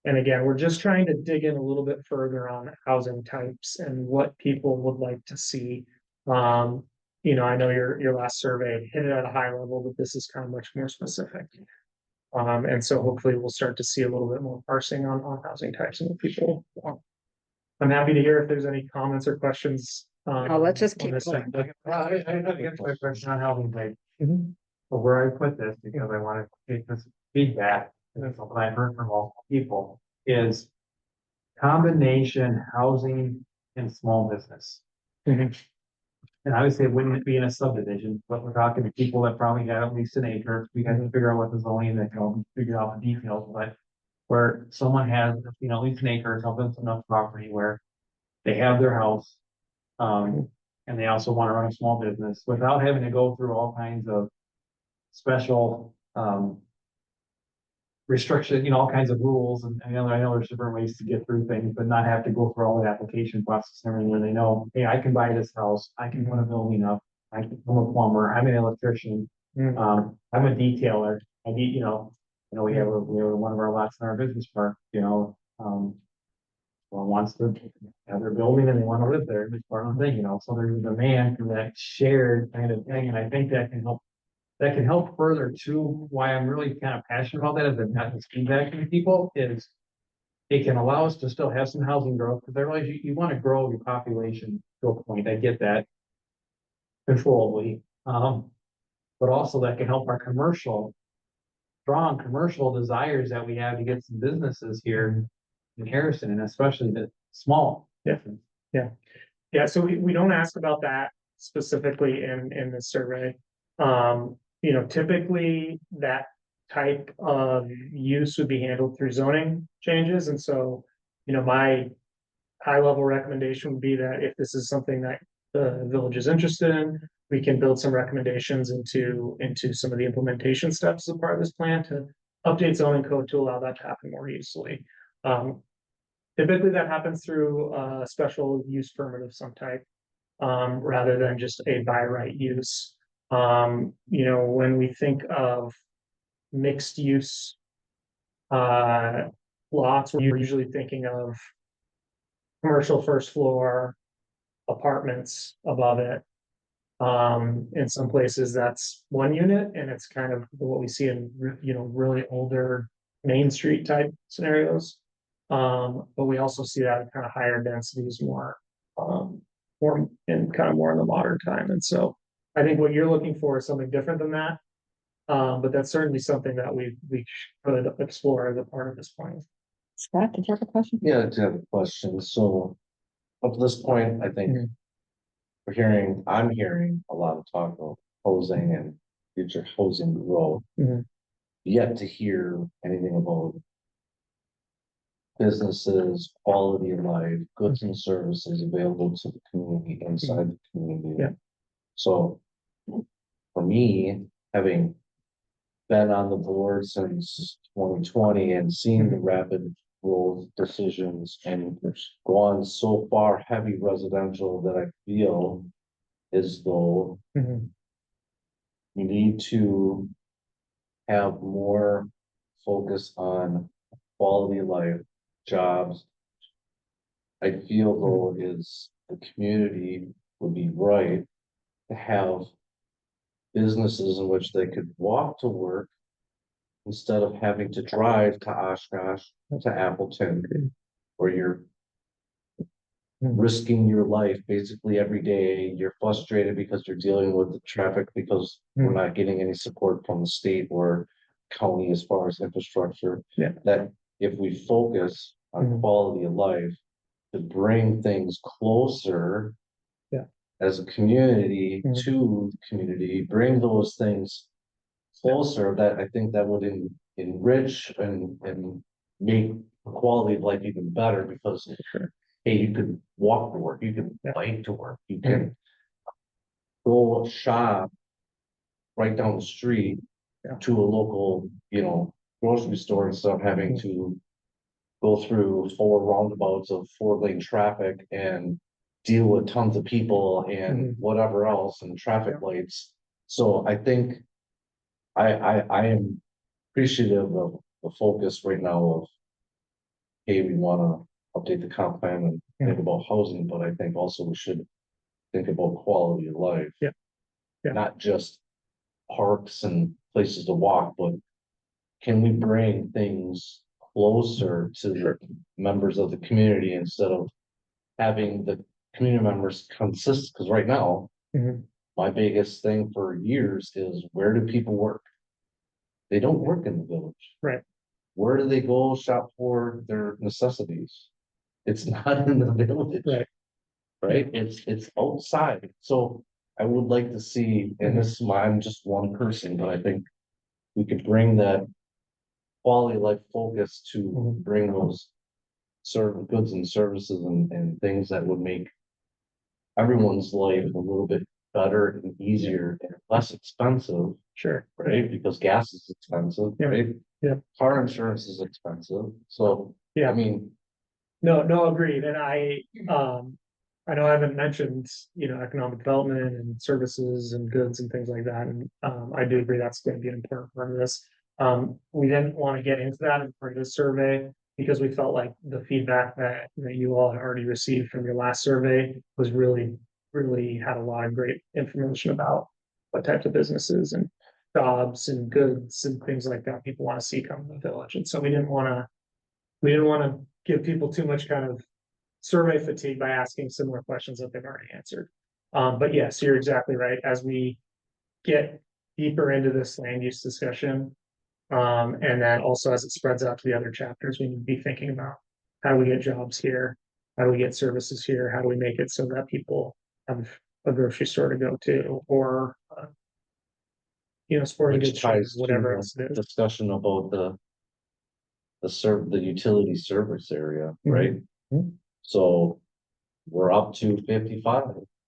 And again, we're just trying to dig in a little bit further on housing types and what people would like to see. I know your last survey hit it at a high level, but this is kind of much more specific. And so hopefully we'll start to see a little bit more parsing on housing types and what people want. I'm happy to hear if there's any comments or questions. Oh, let's just on keep this going. thing. I have a question on housing type. But where I put this, because I want to take this feedback, and it's something I've heard from multiple people, is combination housing and small business. And obviously it wouldn't be in a subdivision, but we're talking to people that probably got at least an acre. We got to figure out what the zoning, that figure out the details, but where someone has, at least an acre or something, enough property where they have their house. And they also want to run a small business without having to go through all kinds of special, restriction, all kinds of rules. And I know there's different ways to get through things, but not have to go through all the application process and everything, where they know, hey, I can buy this house, I can put a building up, I'm a plumber, I'm an electrician, I'm a detailer, I need, we have one of our lots in our business park, wants to have their building and they want to live there, it's part of the thing, so there's a demand for that shared kind of thing, and I think that can help further too. Why I'm really kind of passionate about that is I've gotten this feedback from people is it can allow us to still have some housing growth, because I realize you want to grow your population to a point. I get that controllably. But also that can help our strong commercial desires that we have to get some businesses here in Harrison, and especially the small. Yeah, so we don't ask about that specifically in this survey. Typically that type of use would be handled through zoning changes. And so, my high level recommendation would be that if this is something that the village is interested in, we can build some recommendations into some of the implementation steps as a part of this plan to update zoning code to allow that to happen more easily. Typically that happens through a special use permit of some type, rather than just a by right use. When we think of mixed use, lots, we're usually thinking of commercial first floor, apartments above it. In some places that's one unit and it's kind of what we see in, really older Main Street type scenarios. But we also see that in kind of higher densities more in the modern time. And so I think what you're looking for is something different than that. But that's certainly something that we could explore as a part of this plan. Scott, did you have a question? Yeah, I do have a question. So up to this point, I think I'm hearing a lot of talk of housing and future housing growth. Mhm. Yet to hear anything about businesses, quality of life, goods and services available to the community inside the community. Yeah. So for me, having been on the board since 2020 and seeing the rapid growth decisions and gone so far heavy residential that I feel as though Mhm. we need to have more focus on quality of life, jobs. I feel though is the community would be right to have businesses in which they could walk to work instead of having to drive to Oshkosh, to Appleton, where you're risking your life basically every day. You're frustrated because you're dealing with the traffic because we're not getting any support from the state or county as far as infrastructure. Yeah. That if we focus on quality of life to bring things closer. Yeah. As a community to the community, bring those things closer, that I think that would enrich and make the quality of life even better because hey, you could walk to work, you can bike to work, you can go shop right down the street to a local, grocery store instead of having to go through 4 roundabouts of 4-lane traffic and deal with tons of people and whatever else and traffic lights. So I think I am appreciative of the focus right now of, hey, we want to update the comp plan and think about housing, but I think also we should think about quality of life. Yeah. Not just parks and places to walk, but can we bring things closer to the members of the community instead of having the community members consist, because right now, my biggest thing for years is where do people work? They don't work in the village. Right. Where do they go shop for their necessities? It's not in the village. Right. Right? It's outside. So I would like to see, and this is I'm just one person, but I think we could bring that quality of life focus to bring those certain goods and services and things that would make everyone's life a little bit better and easier and less expensive. Sure. Right? Because gas is expensive, right? Yeah. Car insurance is expensive. So, Yeah. I mean, No, agreed. And I know I haven't mentioned, economic development and services and goods and things like that. And I do agree that's going to be an important part of this. We didn't want to get into that in part of this survey because we felt like the feedback that you all had already received from your last survey was really had a lot of great information about what types of businesses and jobs and goods and things like that people want to see come to the village. And so we didn't want to give people too much kind of survey fatigue by asking similar questions that they've already answered. But yes, you're exactly right. As we get deeper into this land use discussion, and then also as it spreads out to the other chapters, we need to be thinking about how do we get jobs here? How do we get services here? How do we make it so that people have a grocery store to go to or, sporting which goods, stores, ties to whatever else it the is. discussion about the utility service area, right? So we're up to 55.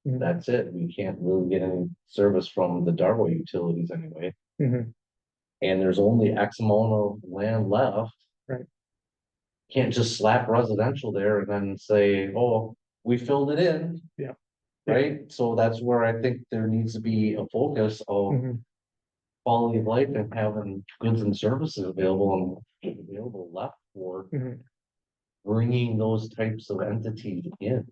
That's it. We can't really get any service from the Darwin utilities anyway. And there's only X amount of land left. Right. Can't just slap residential there and then say, oh, we filled it in. Yeah. Right? So that's where I think there needs to be a focus of quality of life and having goods and services available left for Mhm. bringing those types of entities in.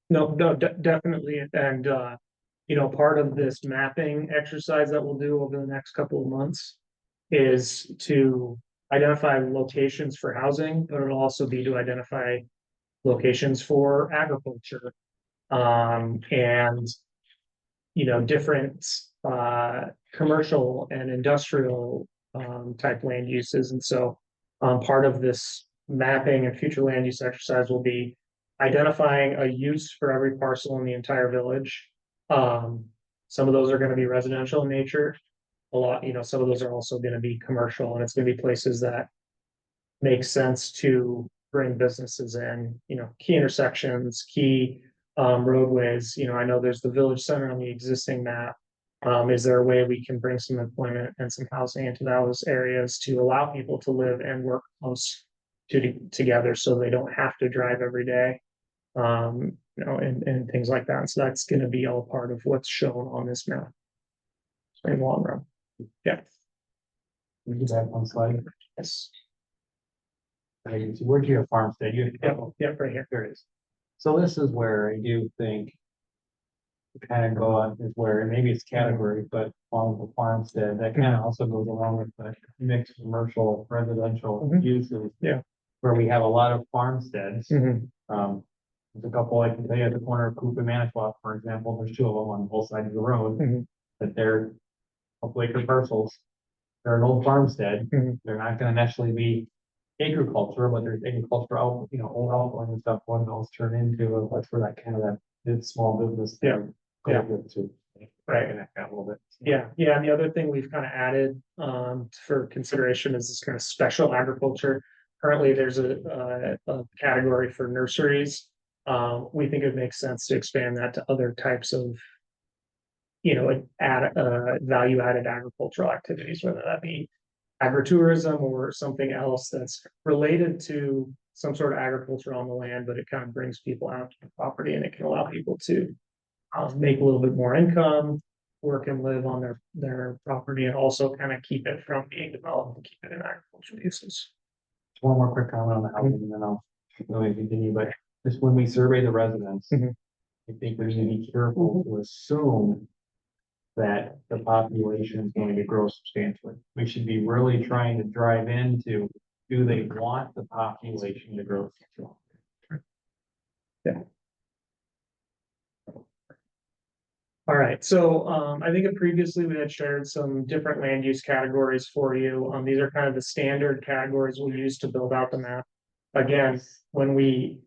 No, definitely, and, you know, part of this mapping exercise that we'll do over the next couple of months is to identify locations for housing, but it'll also be to identify locations for agriculture. And, you know, different, commercial and industrial, type land uses, and so, part of this mapping and future land use exercise will be identifying a use for every parcel in the entire village. Some of those are gonna be residential in nature. A lot, you know, some of those are also gonna be commercial, and it's gonna be places that make sense to bring businesses in, you know, key intersections, key roadways. You know, I know there's the village center on the existing map. Is there a way we can bring some employment and some housing into those areas to allow people to live and work close together so they don't have to drive every day? You know, and things like that. So that's gonna be all part of what's shown on this map. In the long run. Yeah. We do have one slide. Yes. Okay, so where'd you have farmstead? You have. Yeah, right here. There it is. So this is where I do think. To kind of go on is where, and maybe it's category, but along with the farmstead, that kind of also goes along with the mixed commercial, residential Mhm. uses. Yeah. Where we have a lot of farmsteads. Mhm. There's a couple I can tell you at the corner of Coop and Manitowoc, for example, there's two of them on both sides of the road. Mhm. That they're couple acre parcels. They're an old farmstead. Mhm. They're not gonna necessarily be agriculture, but there's agriculture out, you know, old outline and stuff, one those turn into, that's where that kind of that, it's small business. Yeah. Yeah. To. Right. Connect that a little bit. Yeah, and the other thing we've kind of added for consideration is this kind of special agriculture. Currently, there's a category for nurseries. We think it makes sense to expand that to other types of, you know, value added agricultural activities, whether that be agritourism or something else that's related to some sort of agriculture on the land, but it kind of brings people out to the property and it can allow people to make a little bit more income, work and live on their property, and also kind of keep it from being developed and keep it in agricultural uses. One more quick comment on the housing and then I'll really continue, but just when we survey the residents. Mhm. I think we need to be careful to assume. That the population is going to grow substantially. We should be really trying to drive into, do they want the population to grow? All right, so I think previously we had shared some different land use categories for you. These are kind of the standard categories we'll use to build out the map. Again, when we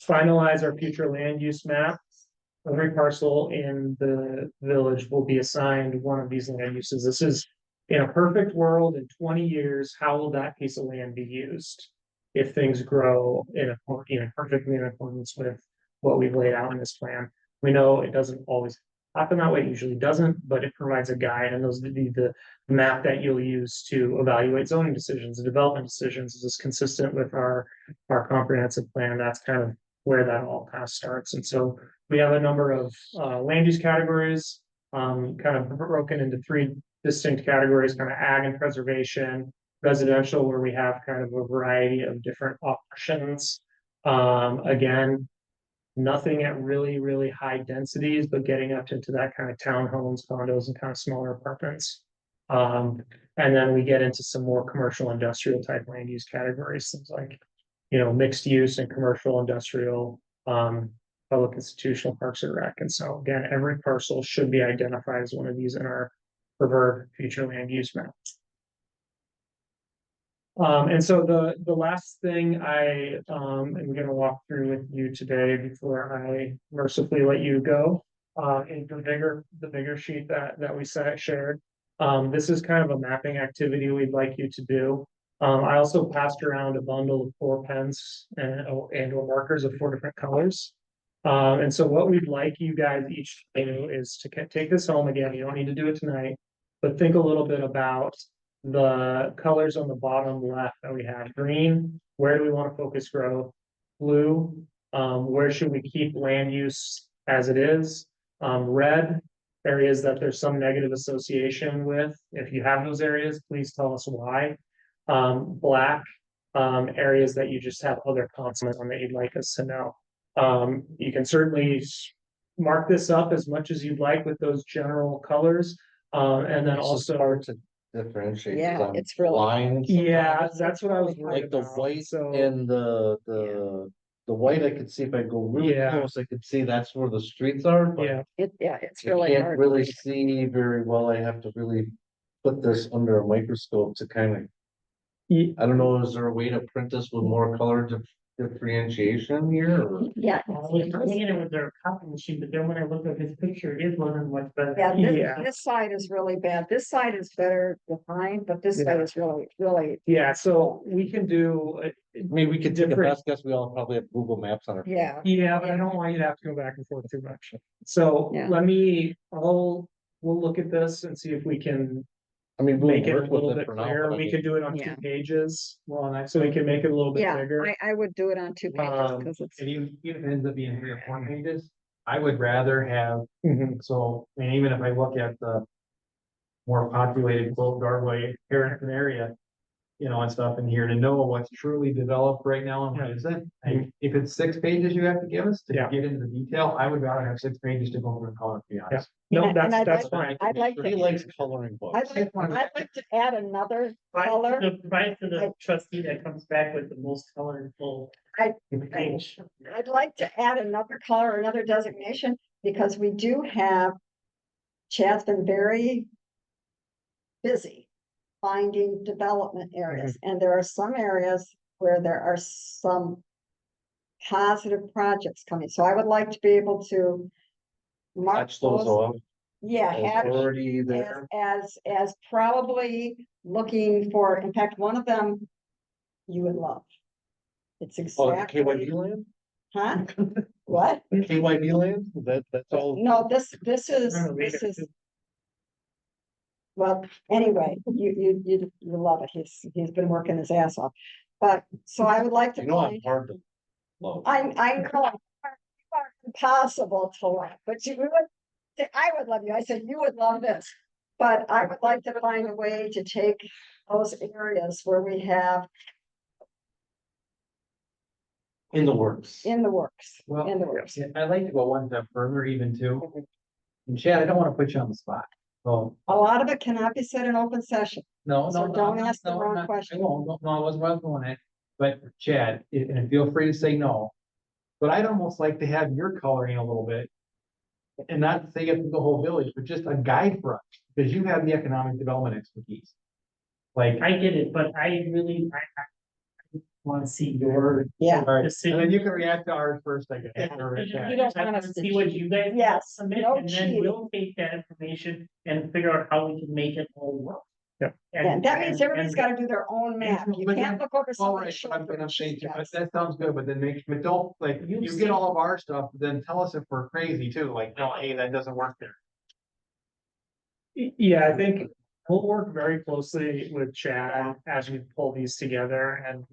finalize our future land use map, every parcel in the village will be assigned one of these land uses. This is in a perfect world in 20 years, how will that piece of land be used? If things grow perfectly in accordance with what we've laid out in this plan. We know it doesn't always happen that way, it usually doesn't, but it provides a guide, and those would be the map that you'll use to evaluate zoning decisions and development decisions. Is this consistent with our comprehensive plan? That's kind of where that all kind of starts. And so we have a number of land use categories, kind of broken into three distinct categories, kind of ag and preservation, residential, where we have kind of a variety of different options. Again, nothing at really, really high densities, but getting up into that kind of townhomes, condos, and kind of smaller apartments. And then we get into some more commercial industrial type land use categories, things like, you know, mixed use and commercial industrial, public institutional parks and rec. And so again, every parcel should be identified as one of these in our preferred future land use map. And so the last thing I am going to walk through with you today before I mercifully let you go is the bigger sheet that we shared. This is kind of a mapping activity we'd like you to do. I also passed around a bundle of 4 pens and or markers of 4 different colors. And so what we'd like you guys each to do is to take this home again. You don't need to do it tonight, but think a little bit about the colors on the bottom left that we have. Green, where do we want to focus growth? Blue, where should we keep land use as it is? Red, areas that there's some negative association with. If you have those areas, please tell us why. Black, areas that you just have other comments on that you'd like us to know. You can certainly mark this up as much as you'd like with those general colors. And then It's just also, hard to differentiate. Yeah, some it's really- lines. yeah, that's what I was worried Like the about. white So, and the white, I could see if I go really Yeah. close, I could see that's where the streets are, but. yeah, it's I really can't hard. really see very well. I have to really put this under a microscope to kind of, Ye- I don't know, is there a way to print this with more color differentiation here? Or? Yeah. I was looking at it with their copy machine, but then when I looked at his picture, it wasn't much better. Yeah, Yeah. this side is really bad. This side is better defined, but this side Yeah. is really, really, yeah, so we can do, I mean, we could take a Different- best guess. We all probably have Google Maps on our. yeah. yeah, but I don't want you to have to go back and forth too much. So Yeah. we'll look at this and see if we can I mean, we'll make it a work little with it bit for now. clearer. but I We mean, could do it on Yeah. 2 pages. Well, and so we can make it a little bit Yeah, bigger. I would do it on 2 pages Um, because it's, If you, even if it ends up being 3 or 4 pages, I would rather have, Mhm. so, I mean, even if I look at the. More populated quote Darway Harrington area. You know, and stuff in here to know what's truly developed right now and what isn't. And if it's 6 pages you have to give us to Yeah. get into the detail, I would rather have 6 pages to go over the color, to be honest. No, And that's, I'd that's like- fine. I'd like He to, likes coloring books. I'd like to add another color. Provide to the trustee that comes back with the most colorful. I- Page. I'd like to add another color, another designation, because we do have. Chad's been very busy finding development areas, and there are some areas where there are some positive projects coming, so I would like to be able to mark Touch those those, off. yeah, As have already there. as probably looking for, in fact, one of them you would love. It's Oh, KYB exactly, land? huh? What? KYB land? That's all. No, this is, No, we this got is. Well, anyway, you love it. He's been working his ass off. But, so I would like to You know, I'm find, hard to love. I know, you are impossible to love, but you would, I would love you. I said you would love this. But I would like to find a way to take those areas where we have In the works. in the works, Well, in the works. Yeah, I'd like to go one step further even too. And Chad, I don't wanna put you on the spot. So, A lot of it cannot be said in open session. no, So no. don't no, ask the no, wrong not- question. I won't, no, I wasn't what I was going at, but Chad, and feel free to say no. But I'd almost like to have your coloring a little bit. And not to say it's the whole village, but just a guide for us, because you have the economic development expertise. Like, I get it, but I really, I want to see your. Yeah. all right, and decision. then you can react to ours first, I guess. Yeah. or You Chad. don't I want want us to to see what cheat. you guys. Yes, submit, no and then cheating. we'll take that information and figure out how we can make it all work. Yeah. And that means everybody's and- gotta do their own map. You But can't then- look over All somebody's right, shoulder. but I'm saying, Yes. that sounds good, but then but don't, like, You you see- get all of our stuff, then tell us if we're crazy too, like, no, hey, that doesn't work there. Yeah, I think we'll work very closely with Chad as we pull these together and.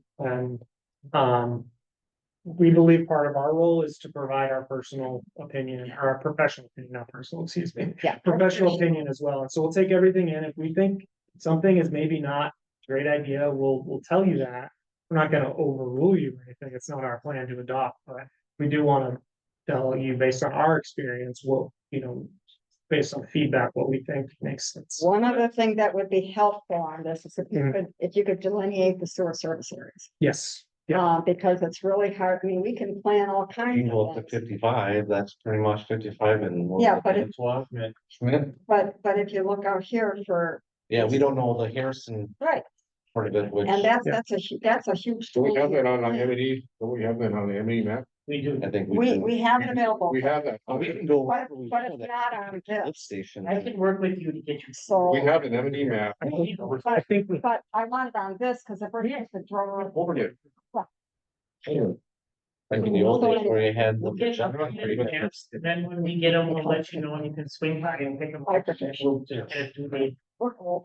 We believe part of our role is to provide our personal opinion, or our professional opinion, not personal, excuse me. Yeah. Professional opinion as well, and so we'll take everything in. If we think something is maybe not a great idea, we'll tell you that. We're not gonna overrule you or anything. It's not our plan to adopt, but we do wanna tell you based on our experience, what, based on feedback, what we think makes sense. One other thing that would be helpful on this is Mhm. if you could delineate the sewer service areas. Yes, yeah, Because it's really hard. I mean, we can plan all You kinds can go up of to things. 55, that's pretty much 55 and. Yeah, but it- Schmidt, But if you look out here for, yeah, we don't know the Harrison right, part of it, which and Yeah. that's a huge. Do we have that on the plan. M&E? Do we have that on the M&E map? We do. I think We, can. we have it available. We have that. Oh, we can go. But we but have it's that not on lift this. Station. I can work with you to get you. So, We have an M&E map. I think we but I want it on this because if we're supposed to draw. Over here. Like in the old days where you had the. We'll get general updated pretty much- maps, and then when we get them, we'll let you know, and you can swing by and pick them up. We'll just get it to the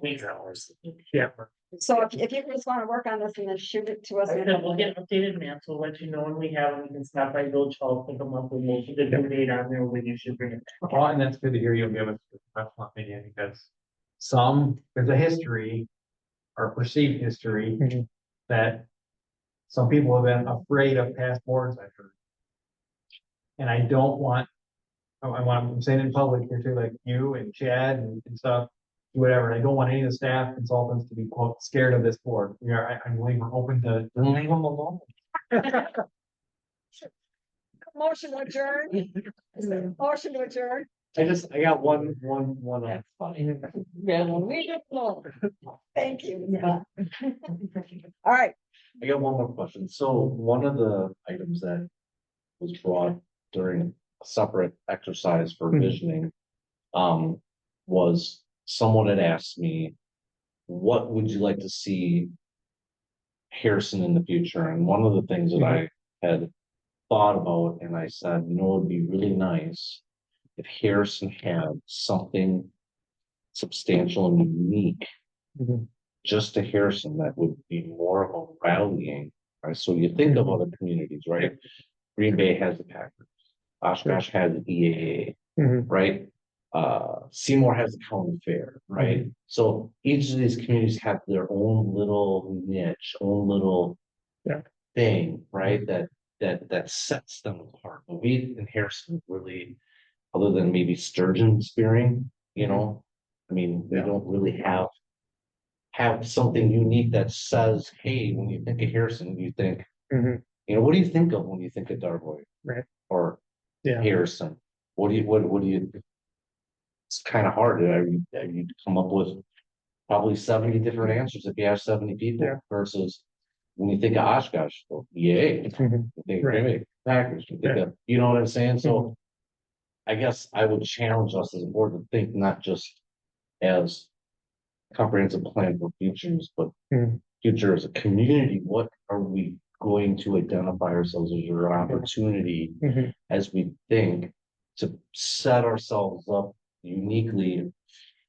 week hours. Yeah. So if you just want to work on this and then shoot it to us. I said, we'll get updated maps, we'll let you know when we have them, you can stop by Village Hall, pick them up, and we'll keep the due date on there when you should bring it. Well, and that's good to hear you'll give us a professional opinion, because there's a history or perceived history Mhm. that some people have been afraid of past boards, I've heard. And I don't want, I'm saying in public here too, like you and Chad and stuff, whatever, I don't want any of the staff consultants to be quote scared of this board. I believe we're open to leave them alone. Motion adjourned. Motion to adjourn. I got one. That's funny. Yeah, we just know. Thank you. Yeah. All right. I got one more question. So one of the items that was brought during a separate exercise for visioning, was someone had asked me, what would you like to see Harrison in the future? And one of the things that I had thought about, and I said, you know, it'd be really nice if Harrison had something substantial and unique just to Harrison that would be more of a rallying, right? So you think of other communities, right? Green Bay has the Packers, Oshkosh has the EAA, right? Seymour has the county fair, right? So each of these communities have their own little niche, own little thing, right? That sets them apart. But we in Harrison really, other than maybe sturgeon spearing, you know, I mean, we don't really have something unique that says, hey, when you think of Harrison, you think, you know, what do you think of when you think of Darboy? Right. Or Yeah. Harrison? What do you? It's kind of hard. You come up with probably 70 different answers if you have 70 people versus when you think of Oshkosh, well, yay. You think of Green Bay Packers, you think of, you know what I'm saying? So I guess I would challenge us as a board to think not just as comprehensive plan for futures, but future as a community. What are we going to identify ourselves as your opportunity as we think to set ourselves up uniquely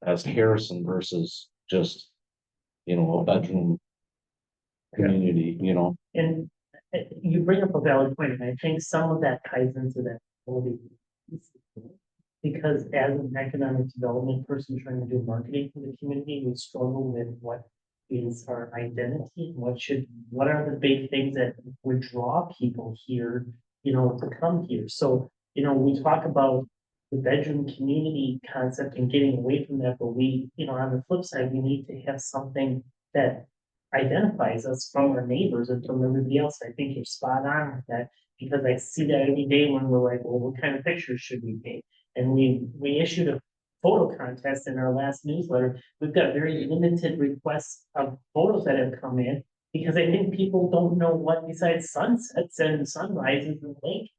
as Harrison versus just, you know, a bedroom community, you know? And you bring up a valid point, and I think some of that ties into that quality. Because as an economic development person trying to do marketing for the community, we struggle with what is our identity, what are the big things that would draw people here, you know, to come here. So, you know, we talk about the bedroom community concept and getting away from that, but we, you know, on the flip side, we need to have something that identifies us from our neighbors and from everybody else. I think you're spot on with that, because I see that every day when we're like, well, what kind of pictures should we take? And we issued a photo contest in our last newsletter. We've got very limited requests of photos that have come in, because I think people don't know what besides sunsets and sunrises and lake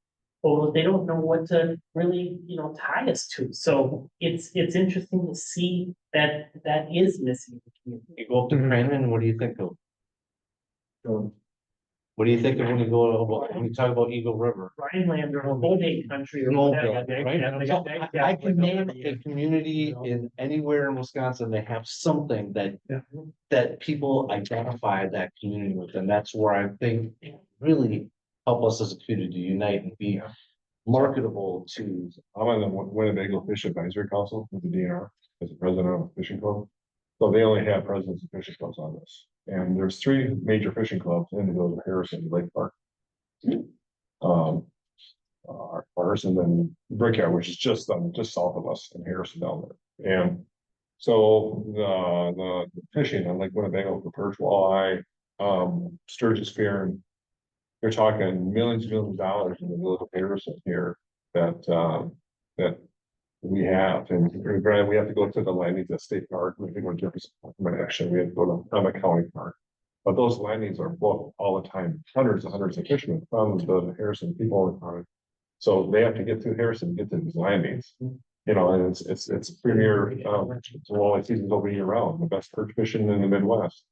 photos, they don't know what to really, you know, tie us to. So it's interesting to see that is missing in the community. You go up to Crandon, what do you think of? What do you think of when you talk about Eagle River? Rhineland or Bodie country or No, whatever. right? So I can name a community in anywhere in Wisconsin that have something that people identify that community with, and that's where I think really help us as a community to unite and be marketable to. I'm on the Winnebago Fish Advisory Council with the DNR as the president of a fishing club. So they only have presidents of fishing clubs on this. And there's 3 major fishing clubs in the village of Harrison, Lake Park. Harrison and Brickyard, which is just south of us in Harrison down there. And so the fishing on Lake Winnebago for perch, walleye, sturgeon spearing, they're talking millions of dollars in the village of Harrison here that we have. And granted, we have to go to the landings at State Park, we have to go to Jefferson Park, actually, we have to go to the county park. But those landings are booked all the time, hundreds of fishermen from the Harrison people all the time. So they have to get to Harrison, get to these landings, you know, and it's premier, walleye season's over year round, the best perch fishing in the Midwest.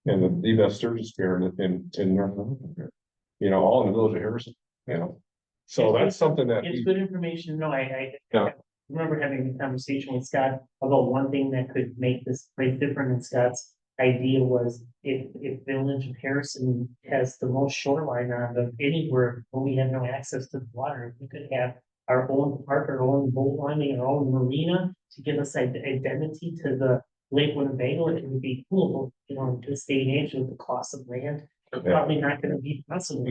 And the best sturgeon spearing in North America here. You know, all in the village of Harrison, you know. So that's something that. It's good information. No, I Yeah. remember having a conversation with Scott about one thing that could make this place different. And Scott's idea was if Village of Harrison has the most shoreline on of anywhere, but we have no access to the water, we could have our own park, our own boat landing, our own marina to give us identity to the Lake Winnebago. It would be cool, you know, in this day and age with the cost of land. probably not gonna be possible.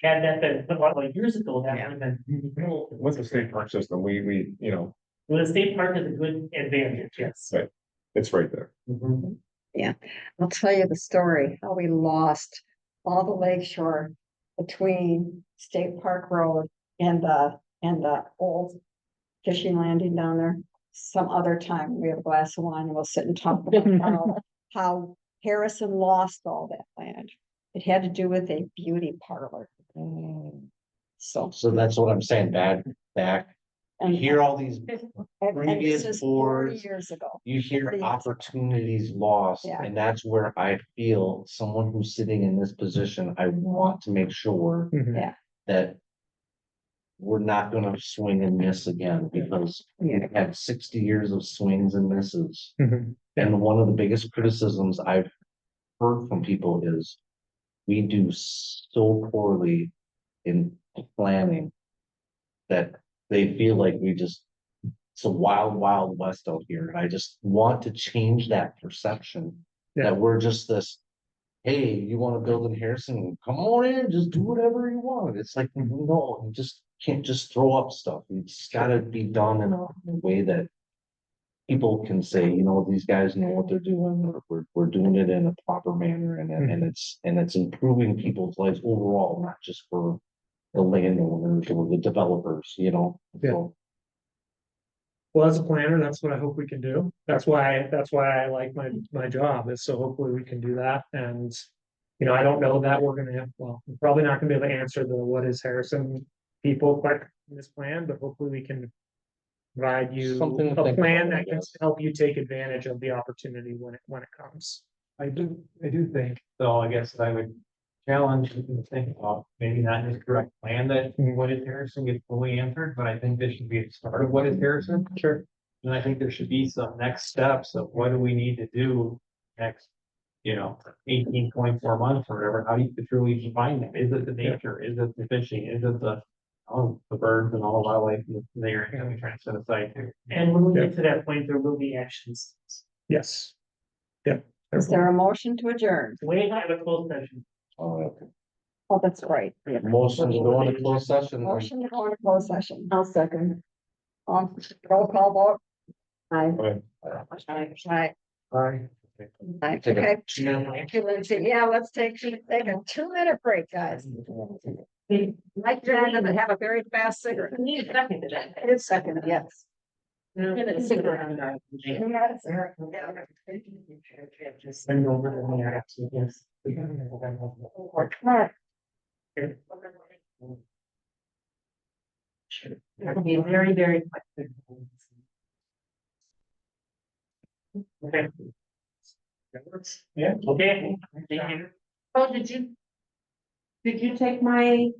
Had that been a lot of years ago, that would have been. With the state park system, we, you know, Well, the state park is a good advantage, yes. Right. it's right there. Mhm. I'll tell you the story, how we lost all the lakeshore between State Park Road and the old fishing landing down there. Some other time, we have a glass of wine and we'll sit and talk about how Harrison lost all that land. It had to do with a beauty parlor. So. So that's what I'm saying, back, you hear all these, and previous this is 40 boards, years ago. you hear 40 years ago. opportunities lost, Yeah. and that's where I feel someone who's sitting in this position, I want to make sure Yeah. that we're not gonna swing and miss again, because we've had 60 years of swings and misses. Mhm. And one of the biggest criticisms I've heard from people is we do so poorly in planning that they feel like it's a wild, wild west out here. And I just want to change that perception Yeah. that we're just this, hey, you want to build in Harrison? Come on in, just do whatever you want. It's like, no, you just can't just throw up stuff. It's gotta be done in a way that people can say, you know, these guys know what they're doing. We're doing it in a proper manner, and it's improving people's lives overall, not just for the landowners or the developers, you know? Yeah. So, Well, as a planner, that's what I hope we can do. That's why I like my job, is so hopefully we can do that. And, you know, I don't know that we're gonna, well, we're probably not gonna be able to answer the what is Harrison people quick in this plan, but hopefully we can provide you Something to a think plan about, I that can guess. help you take advantage of the opportunity when it comes. I do think, though, I guess I would challenge you to think about maybe not just direct plan that what is Harrison gets fully answered, but I think this should be the start of what is Harrison. Sure. And I think there should be some next steps of what do we need to do next, 18, 24 months or whatever. How do you truly define that? Is it the nature? Is it the fishing? Is it the birds and all the wildlife there that we try to set aside too? And when we get to that point, there will be actions. Yes. Yep. Is there a motion to adjourn? We have a closed session. Oh, that's right. motion to go into closed session. Motion to go into closed session. I'll second. Roll call vote. Aye. Aye. Bye. Aye. Take a Okay. 2-minute Thank you, Lindsay. Yeah, let's take a 2-minute break, guys. Mike Jordan, have a very fast cigarette. Need seconded it. It's second, yes. Just send over the maps, yes. It'll be very, very quick. Okay. Yeah, okay. Oh, did you take my